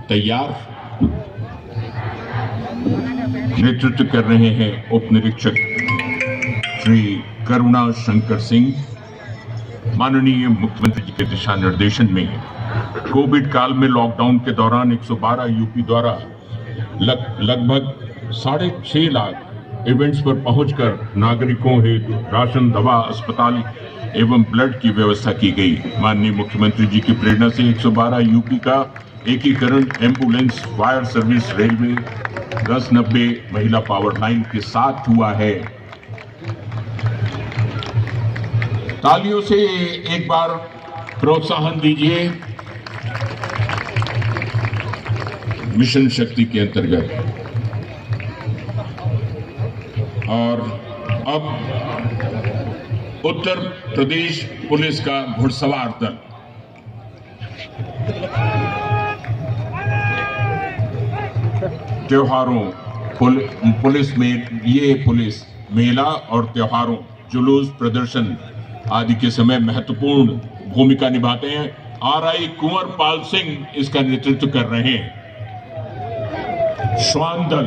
[SPEAKER 1] तैयार। नेतृत्व कर रहे हैं उप निरीक्षक श्री करुणा शंकर सिंह। माननीय मुख्यमंत्री जी के दिशा निर्देशन में कोविड काल में लॉकडाउन के दौरान 112 यूपी द्वारा लगभग 6.5 लाख इवेंट्स पर पहुंचकर नागरिकों हेतु राशन, दवा, अस्पताल एवं ब्लड की व्यवस्था की गई। माननीय मुख्यमंत्री जी की प्रेरणा से 112 यूपी का एकीकरण एम्बुलेंस, फायर सर्विस, रेलवे 1090 महिला पावर लाइन के साथ हुआ है। तालियों से एक बार प्रोत्साहन दीजिए। मिशन शक्ति के अंतर्गत और अब उत्तर प्रदेश पुलिस का घुड़सवार दल त्योहारों पुलिस मेला और त्योहारों, जुलूस, प्रदर्शन आदि के समय महत्वपूर्ण भूमिका निभाते हैं। आरआई कुंवर पाल सिंह इसका नेतृत्व कर रहे हैं। श्वान दल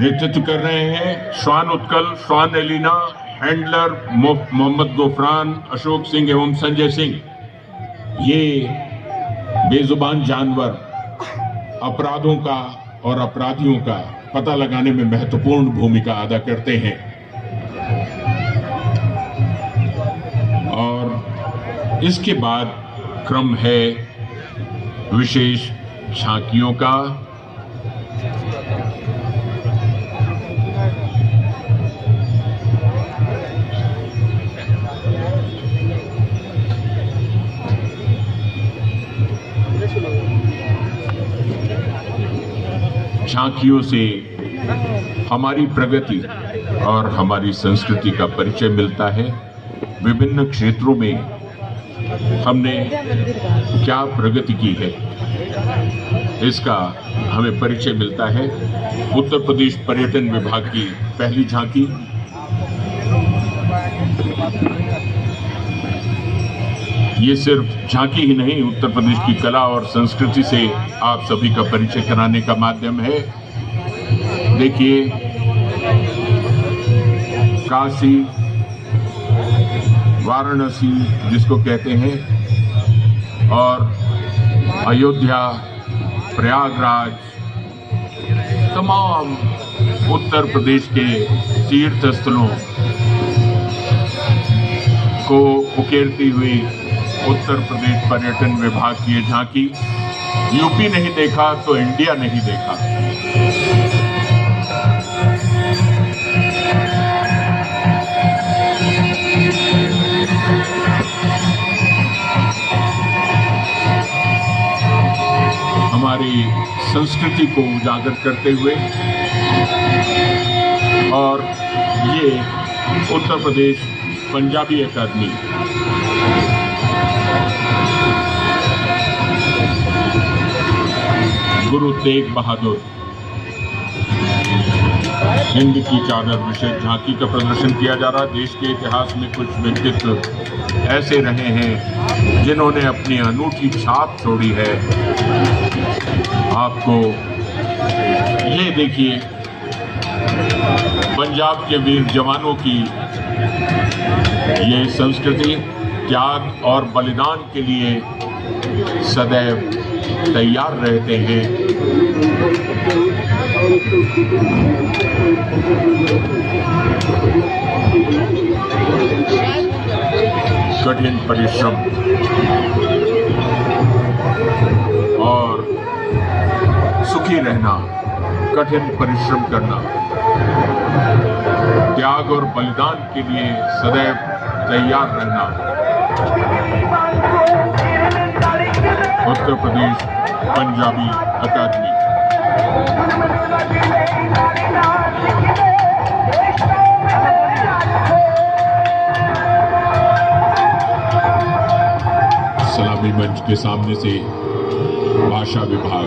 [SPEAKER 1] नेतृत्व कर रहे हैं श्वान उत्कल, श्वान एलिना, हैंडलर मोहम्मद गोफरान, अशोक सिंह एवं संजय सिंह। ये बेजुबान जानवर अपराधों का और अपराधियों का पता लगाने में महत्वपूर्ण भूमिका अदा करते हैं। और इसके बाद क्रम है विशेष झांकियों का। झांकियों से हमारी प्रगति और हमारी संस्कृति का परिचय मिलता है। विभिन्न क्षेत्रों में हमने क्या प्रगति की है, इसका हमें परिचय मिलता है। उत्तर प्रदेश पर्यटन विभाग की पहली झांकी। ये सिर्फ झांकी ही नहीं, उत्तर प्रदेश की कला और संस्कृति से आप सभी का परिचय कराने का माध्यम है। देखिए, काशी, वाराणसी जिसको कहते हैं, और अयोध्या, प्रयागराज, तमाम उत्तर प्रदेश के तीर्थ स्थलों को उकेरती हुई उत्तर प्रदेश पर्यटन विभाग की झांकी। यूपी नहीं देखा तो इंडिया नहीं देखा। हमारी संस्कृति को उजागर करते हुए, और ये उत्तर प्रदेश पंजाबी अकादमी गुरु तेग बहादुर हिंद की चादर विशेष झांकी का प्रदर्शन किया जा रहा है। देश के इतिहास में कुछ व्यक्तित्व ऐसे रहे हैं जिन्होंने अपनी अनूठी छाप छोड़ी है। आपको ये देखिए, पंजाब के वीर जवानों की ये संस्कृति त्याग और बलिदान के लिए सदैव तैयार रहते हैं। कठिन परिश्रम और सुखी रहना, कठिन परिश्रम करना, त्याग और बलिदान के लिए सदैव तैयार रहना। उत्तर प्रदेश पंजाबी अकादमी। सलामी मंच के सामने से भाषा विभाग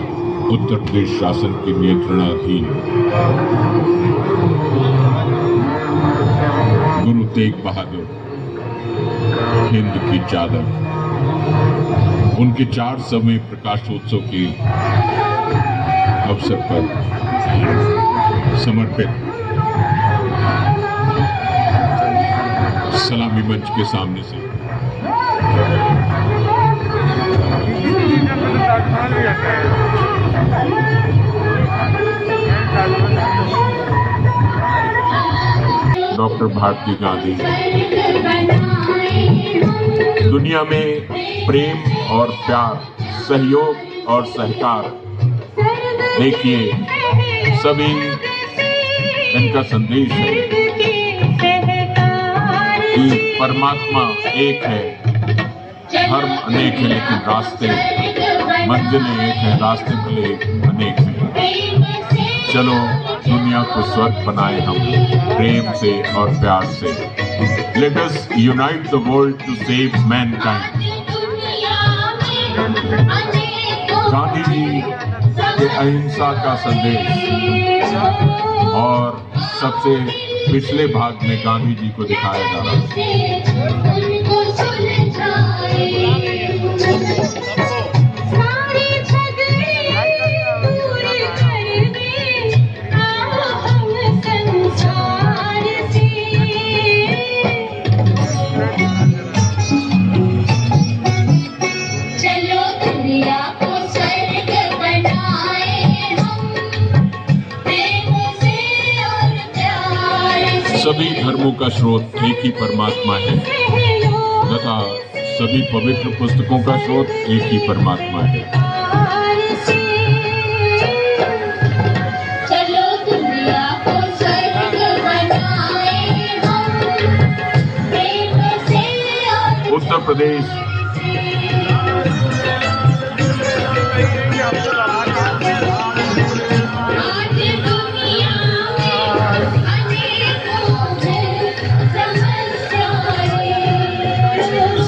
[SPEAKER 1] उत्तर प्रदेश शासन के नियंत्रणाधीन गुरु तेग बहादुर हिंद की चादर, उनके 400वें प्रकाशोत्सव के अवसर पर समर्पित सलामी मंच के सामने से डॉक्टर भारती गांधी दुनिया में प्रेम और प्यार, सहयोग और सहकार, देखिए सभी इनका संदेश है कि परमात्मा एक है, धर्म अनेक है लेकिन रास्ते, मंजिलें एक है, रास्ते भले अनेक हैं। चलो दुनिया को स्वर्ग बनाए हम प्रेम से और प्यार से। Let us unite the world to save mankind. Gandhi ji के अहिंसा का संदेश और सबसे पिछले भाग में गांधी जी को दिखाया जा रहा है। सभी धर्मों का स्रोत एक ही परमात्मा है तथा सभी पवित्र पुस्तकों का स्रोत एक ही परमात्मा है।
[SPEAKER 3] चलो दुनिया को स्वर्ग बनाए हम, प्रेम से और
[SPEAKER 1] Uttar Pradesh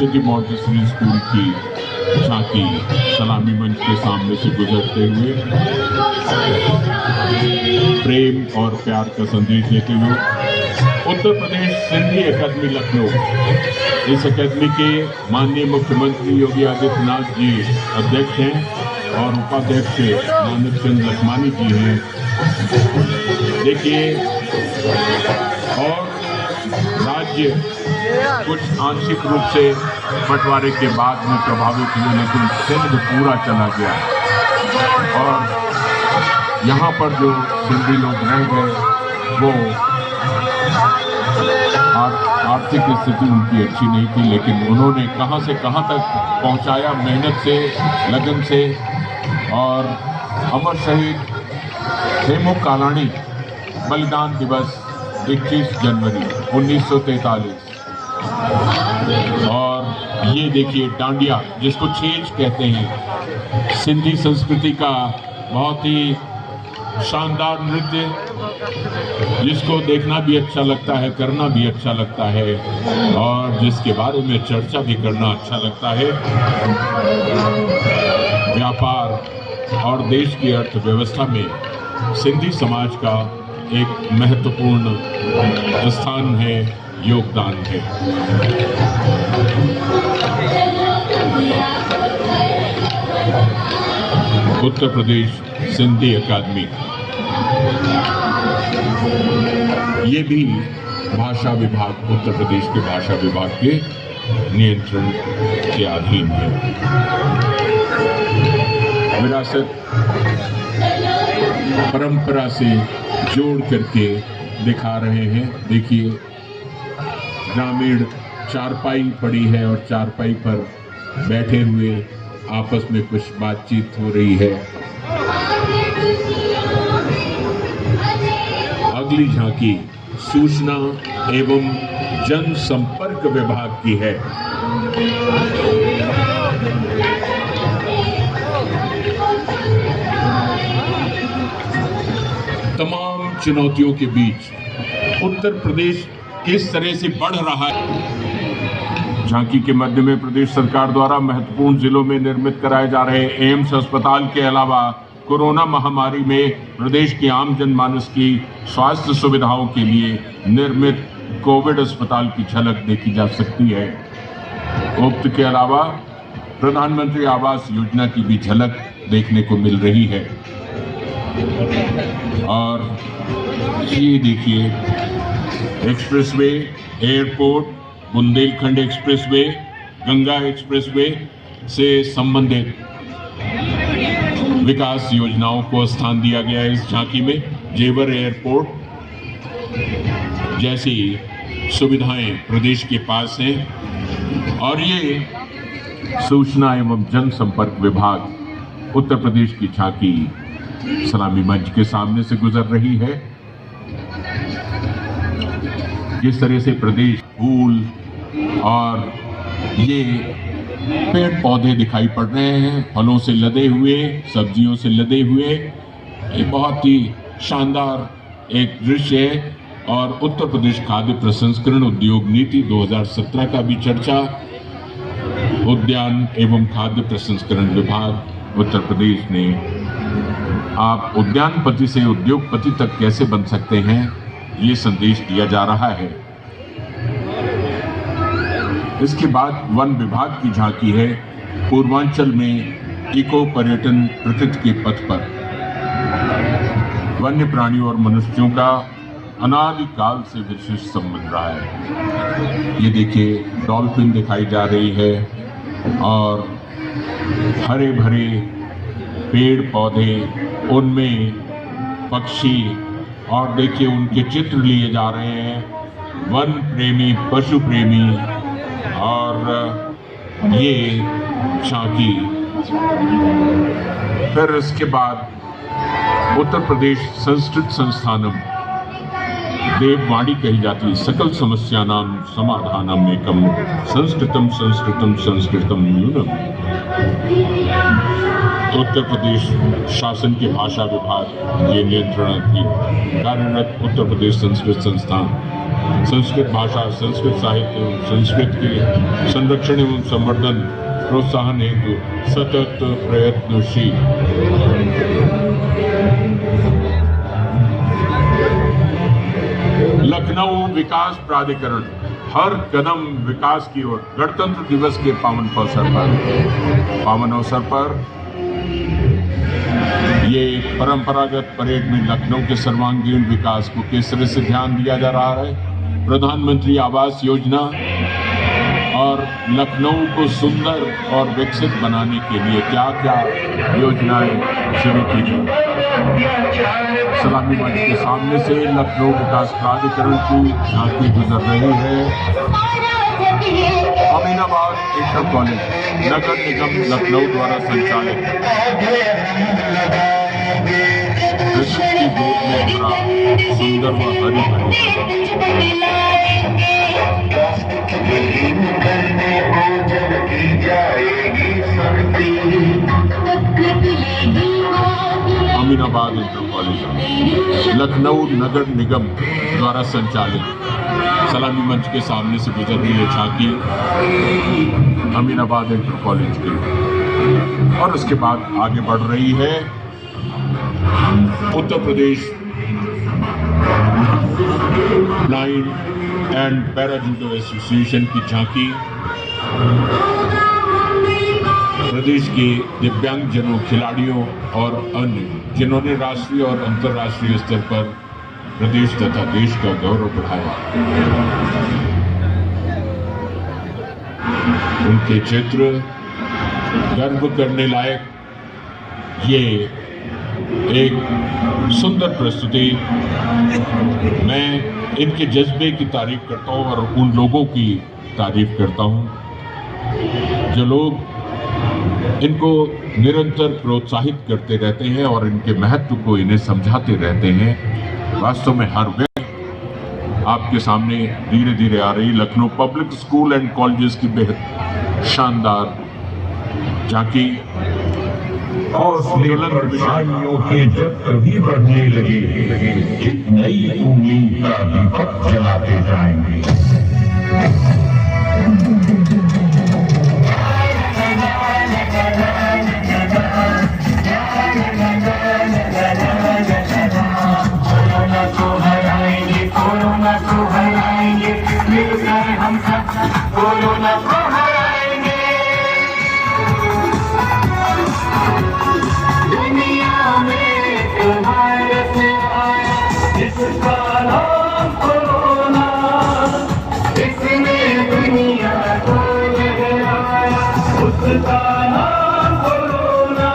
[SPEAKER 1] city Montessori school की झांकी सलामी मंच के सामने से गुजरते हुए प्रेम और प्यार का संदेश देते हुए उत्तर प्रदेश सिंधी अकादमी लखनऊ, इस अकादमी के माननीय मुख्यमंत्री योगी आदित्यनाथ जी अध्यक्ष हैं और उपाध्यक्ष नानक चंद लखमानी जी हैं। देखिए, और राज्य कुछ आंशिक रूप से बंटवारे के बाद में प्रभावित हुए, लेकिन सिंध पूरा चला गया और यहाँ पर जो सिंधी लोग रह गए वो आर्थिक स्थिति उनकी अच्छी नहीं थी, लेकिन उन्होंने कहां से कहां तक पहुंचाया मेहनत से, लगन से। और अमर शहीद हेमू कालाणी बलिदान दिवस 21 जनवरी 1943 और ये देखिए डांडिया, जिसको छेज कहते हैं, सिंधी संस्कृति का बहुत ही शानदार नृत्य, जिसको देखना भी अच्छा लगता है, करना भी अच्छा लगता है और जिसके बारे में चर्चा भी करना अच्छा लगता है। व्यापार और देश की अर्थव्यवस्था में सिंधी समाज का एक महत्वपूर्ण स्थान है, योगदान है। उत्तर प्रदेश सिंधी अकादमी ये भी भाषा विभाग, उत्तर प्रदेश के भाषा विभाग के नियंत्रण के अधीन है। विरासत परंपरा से जोड़ करके दिखा रहे हैं। देखिए, ग्रामीण चारपाई पड़ी है और चारपाई पर बैठे हुए आपस में कुछ बातचीत हो रही है। अगली झांकी सूचना एवं जनसंपर्क विभाग की है। तमाम चुनौतियों के बीच उत्तर प्रदेश किस तरह से बढ़ रहा है। झांकी के मध्य में प्रदेश सरकार द्वारा महत्वपूर्ण जिलों में निर्मित कराए जा रहे एम्स अस्पताल के अलावा कोरोना महामारी में प्रदेश के आम जनमानस की स्वास्थ्य सुविधाओं के लिए निर्मित कोविड अस्पताल की झलक देखी जा सकती है। उक्त के अलावा प्रधानमंत्री आवास योजना की भी झलक देखने को मिल रही है। और ये देखिए, expressway, airport, Bundelkhand expressway, Ganga expressway से संबंधित विकास योजनाओं को स्थान दिया गया है इस झांकी में। जेवर एयरपोर्ट जैसी सुविधाएं प्रदेश के पास हैं और ये सूचना एवं जनसंपर्क विभाग उत्तर प्रदेश की झांकी सलामी मंच के सामने से गुजर रही है। जिस तरह से प्रदेश फूल और ये पेड़ पौधे दिखाई पड़ रहे हैं, फलों से लदे हुए, सब्जियों से लदे हुए, ये बहुत ही शानदार एक दृश्य है। और उत्तर प्रदेश खाद्य प्रसंस्करण उद्योग नीति 2017 का भी चर्चा उद्यान एवं खाद्य प्रसंस्करण विभाग उत्तर प्रदेश ने आप उद्यानपति से उद्योगपति तक कैसे बन सकते हैं, ये संदेश दिया जा रहा है। इसके बाद वन विभाग की झांकी है पूर्वांचल में इको पर्यटन प्रकृति के पथ पर। वन्य प्राणियों और मनुष्यों का अनादिकाल से विशेष संबंध रहा है। ये देखिए, डॉल्फिन दिखाई जा रही है और हरे भरे पेड़ पौधे, उनमें पक्षी, और देखिए उनके चित्र लिए जा रहे हैं। वन प्रेमी, पशु प्रेमी और ये झांकी। फिर इसके बाद उत्तर प्रदेश संस्कृत संस्थानम, देववाणी कही जाती है, सकल समस्यानां समाधानम एकम संस्कृतम संस्कृतम संस्कृतम न्यूनम। उत्तर प्रदेश शासन के भाषा विभाग ये नियंत्रण की कार्यरत उत्तर प्रदेश संस्कृत संस्थान संस्कृत भाषा, संस्कृत साहित्य, संस्कृत के संरक्षण एवं संवर्धन प्रोत्साहन हेतु सतत प्रयत्नशील। लखनऊ विकास प्राधिकरण हर कदम विकास की ओर। गणतंत्र दिवस के पावन अवसर पर ये परंपरागत परेड में लखनऊ के सर्वांगीण विकास को किस तरह से ध्यान दिया जा रहा है, प्रधानमंत्री आवास योजना और लखनऊ को सुंदर और विकसित बनाने के लिए क्या क्या योजनाएं शुरू की गई। सलामी मंच के सामने से लखनऊ विकास प्राधिकरण की झांकी गुजर रही है। अमीनाबाद इंटर कॉलेज नगर निगम लखनऊ द्वारा संचालित विश्व की गोद में भरा सुंदर व हरी भरी अमीनाबाद इंटर कॉलेज लखनऊ नगर निगम द्वारा संचालित सलामी मंच के सामने से गुजर रही है झांकी अमीनाबाद इंटर कॉलेज की, और उसके बाद आगे बढ़ रही है Uttar Pradesh blind and para judo association की झांकी। प्रदेश के दिव्यांगजनों, खिलाड़ियों और अन्य जिन्होंने राष्ट्रीय और अंतर्राष्ट्रीय स्तर पर प्रदेश तथा देश का गौरव बढ़ाया, उनके चित्र गर्व करने लायक ये एक सुंदर प्रस्तुति। मैं इनके जज्बे की तारीफ करता हूं और उन लोगों की तारीफ करता हूं जो लोग इनको निरंतर प्रोत्साहित करते रहते हैं और इनके महत्व को इन्हें समझाते रहते हैं। वास्तव में हर व्यक्ति आपके सामने धीरे धीरे आ रही Lucknow public school and colleges की बेहद शानदार झांकी।
[SPEAKER 4] हौसले परेशानियों के जब कभी बढ़ने लगे, एक नई उम्मीद का दीपक जलाते जाएंगे। कोरोना को हराएंगे, मिलकर हम सब कोरोना को हराएंगे। दुनिया में भारत आया, इसका नाम कोरोना, इसने दुनिया को लहराया, उसका नाम corona.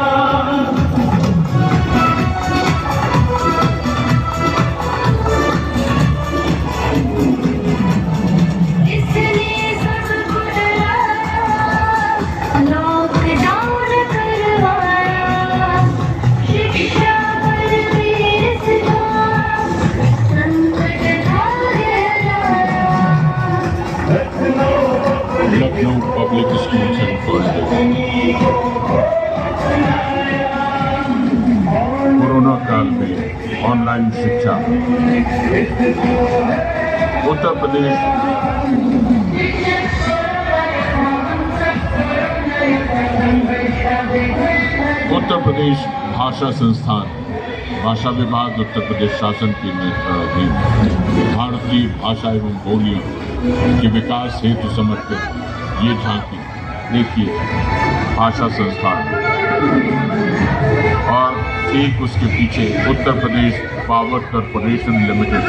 [SPEAKER 1] Lucknow public schools and college corona काल में ऑनलाइन शिक्षा। उत्तर प्रदेश भाषा संस्थान, भाषा विभाग उत्तर प्रदेश शासन के अधीन भारतीय भाषा एवं बोलियों के विकास हेतु समर्पित ये झांकी देखिए भाषा संस्थान, और ठीक उसके पीछे Uttar Pradesh power corporation limited.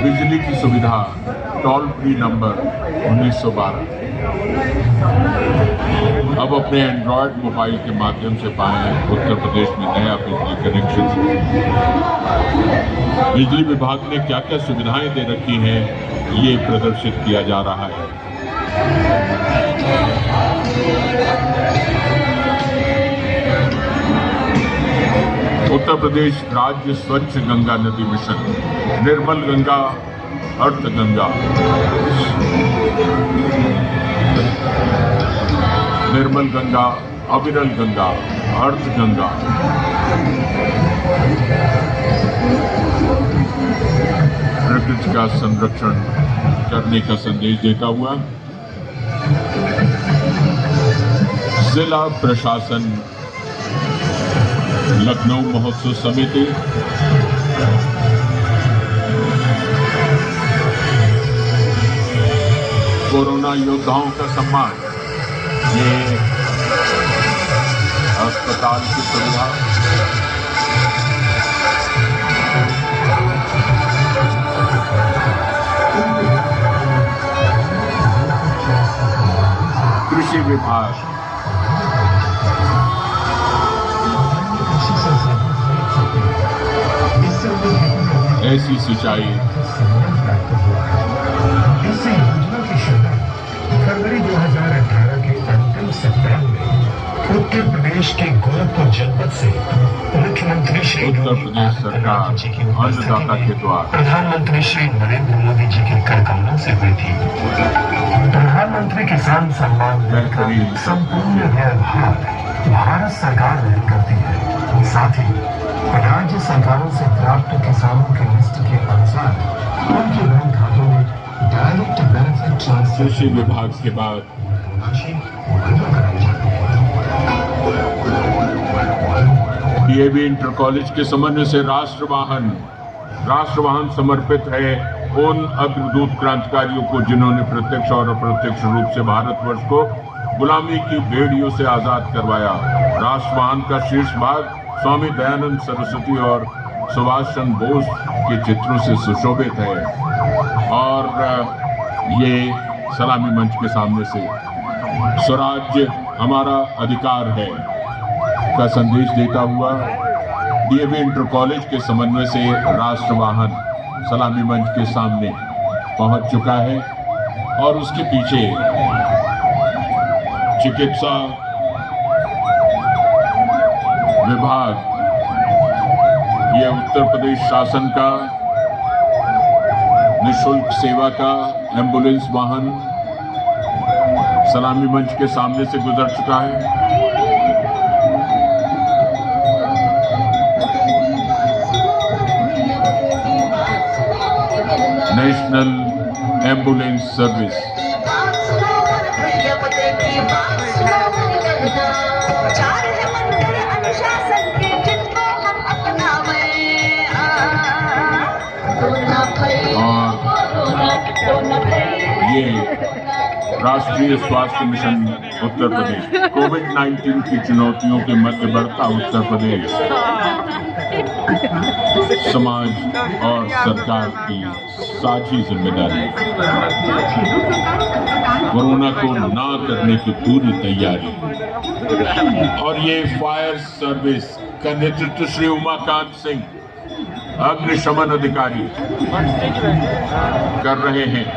[SPEAKER 1] बिजली की सुविधा, टोल फ्री नंबर 1912। अब अपने एंड्रॉयड मोबाइल के माध्यम से पाएं उत्तर प्रदेश में नया बिजली कनेक्शन। बिजली विभाग ने क्या क्या सुविधाएं दे रखी हैं, ये प्रदर्शित किया जा रहा है। उत्तर प्रदेश राज्य स्वच्छ गंगा नदी मिशन, निर्मल गंगा, अर्थ गंगा, निर्मल गंगा अविरल गंगा, अर्ध गंगा, प्रकृति का संरक्षण करने का संदेश देता हुआ जिला प्रशासन लखनऊ महोत्सव समिति कोरोना योद्धाओं का सम्मान, ये अस्पताल की सुविधा, कृषि विभाग, ऐसी सिंचाई,
[SPEAKER 8] इससे योजना की शुरुआत फरवरी 2018 के अंतिम सप्ताह में उत्तर प्रदेश के गोरखपुर जनपद से मुख्यमंत्री श्री
[SPEAKER 1] उत्तर प्रदेश सरकार अन्नदाता के द्वार,
[SPEAKER 8] प्रधानमंत्री श्री नरेंद्र मोदी जी के कर कमलों से हुई थी। प्रधानमंत्री किसान सम्मान निधि का संपूर्ण व्यवहार भारत सरकार वहन करती है। साथ ही राज्य सरकारों से प्राप्त किसानों की लिस्ट के अनुसार उनके बैंक खातों में डायरेक्ट बेनिफिट ट्रांसफर
[SPEAKER 1] कृषि विभाग के बाद
[SPEAKER 8] राशि मुहैया कराई जाती है।
[SPEAKER 1] डीएवी इंटर कॉलेज के समन्वय से राष्ट्रवाहन समर्पित है उन अग्रदूत क्रांतिकारियों को जिन्होंने प्रत्यक्ष और अप्रत्यक्ष रूप से भारतवर्ष को गुलामी की बेड़ियों से आजाद करवाया। राष्ट्रवाहन का शीर्ष भाग स्वामी दयानंद सरस्वती और सुभाष चंद्र बोस के चित्रों से सुशोभित है और ये सलामी मंच के सामने से स्वराज्य हमारा अधिकार है का संदेश देता हुआ डीएवी इंटर कॉलेज के समन्वय से राष्ट्रवाहन सलामी मंच के सामने पहुंच चुका है और उसके पीछे चिकित्सा विभाग, ये उत्तर प्रदेश शासन का निःशुल्क सेवा का एम्बुलेंस वाहन सलामी मंच के सामने से गुजर चुका है। नेशनल एम्बुलेंस सर्विस, और ये राष्ट्रीय स्वास्थ्य मिशन उत्तर प्रदेश, कोविड-19 की चुनौतियों के मध्य बढ़ता उत्तर प्रदेश समाज और सरकार की साझी जिम्मेदारी, कोरोना को ना करने की पूरी तैयारी। और ये फायर सर्विस का नेतृत्व श्री उमाकांत सिंह अग्निशमन अधिकारी कर रहे हैं।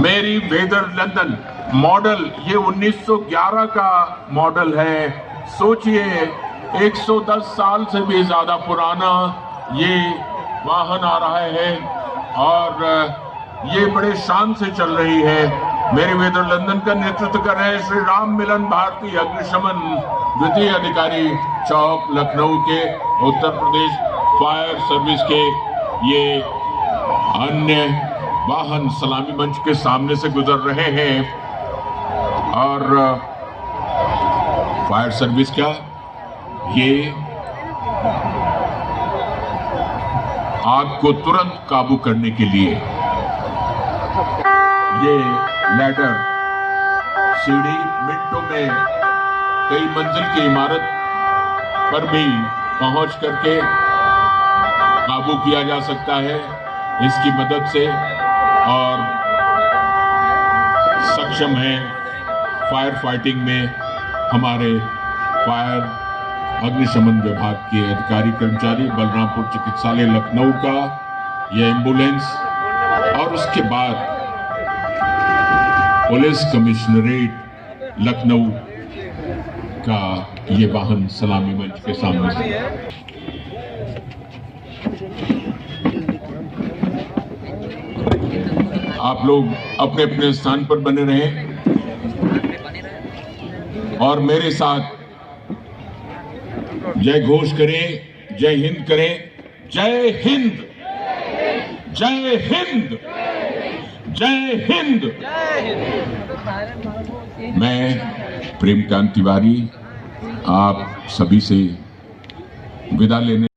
[SPEAKER 1] मेरी वेदर लंदन मॉडल, ये 1911 का मॉडल है। सोचिए 110 साल से भी ज्यादा पुराना ये वाहन आ रहा है और ये बड़े शान से चल रही है। मेरी वेदर लंदन का नेतृत्व कर रहे हैं श्री राम मिलन भारती अग्निशमन द्वितीय अधिकारी चौक लखनऊ के उत्तर प्रदेश फायर सर्विस के। ये अन्य वाहन सलामी मंच के सामने से गुजर रहे हैं और फायर सर्विस का ये आग को तुरंत काबू करने के लिए ये लैडर सीढ़ी मिनटों में कई मंजिल की इमारत पर भी पहुंच करके काबू किया जा सकता है इसकी मदद से, और सक्षम है फायर फाइटिंग में हमारे फायर अग्निशमन विभाग के अधिकारी कर्मचारी। बलरामपुर चिकित्सालय लखनऊ का यह एम्बुलेंस और उसके बाद पुलिस कमिश्नरेट लखनऊ का ये वाहन सलामी मंच के सामने से। आप लोग अपने अपने स्थान पर बने रहें और मेरे साथ जय घोष करें, जय हिंद करें। जय हिंद, जय हिंद, जय हिंद। मैं प्रेमकांत तिवारी आप सभी से विदा लेने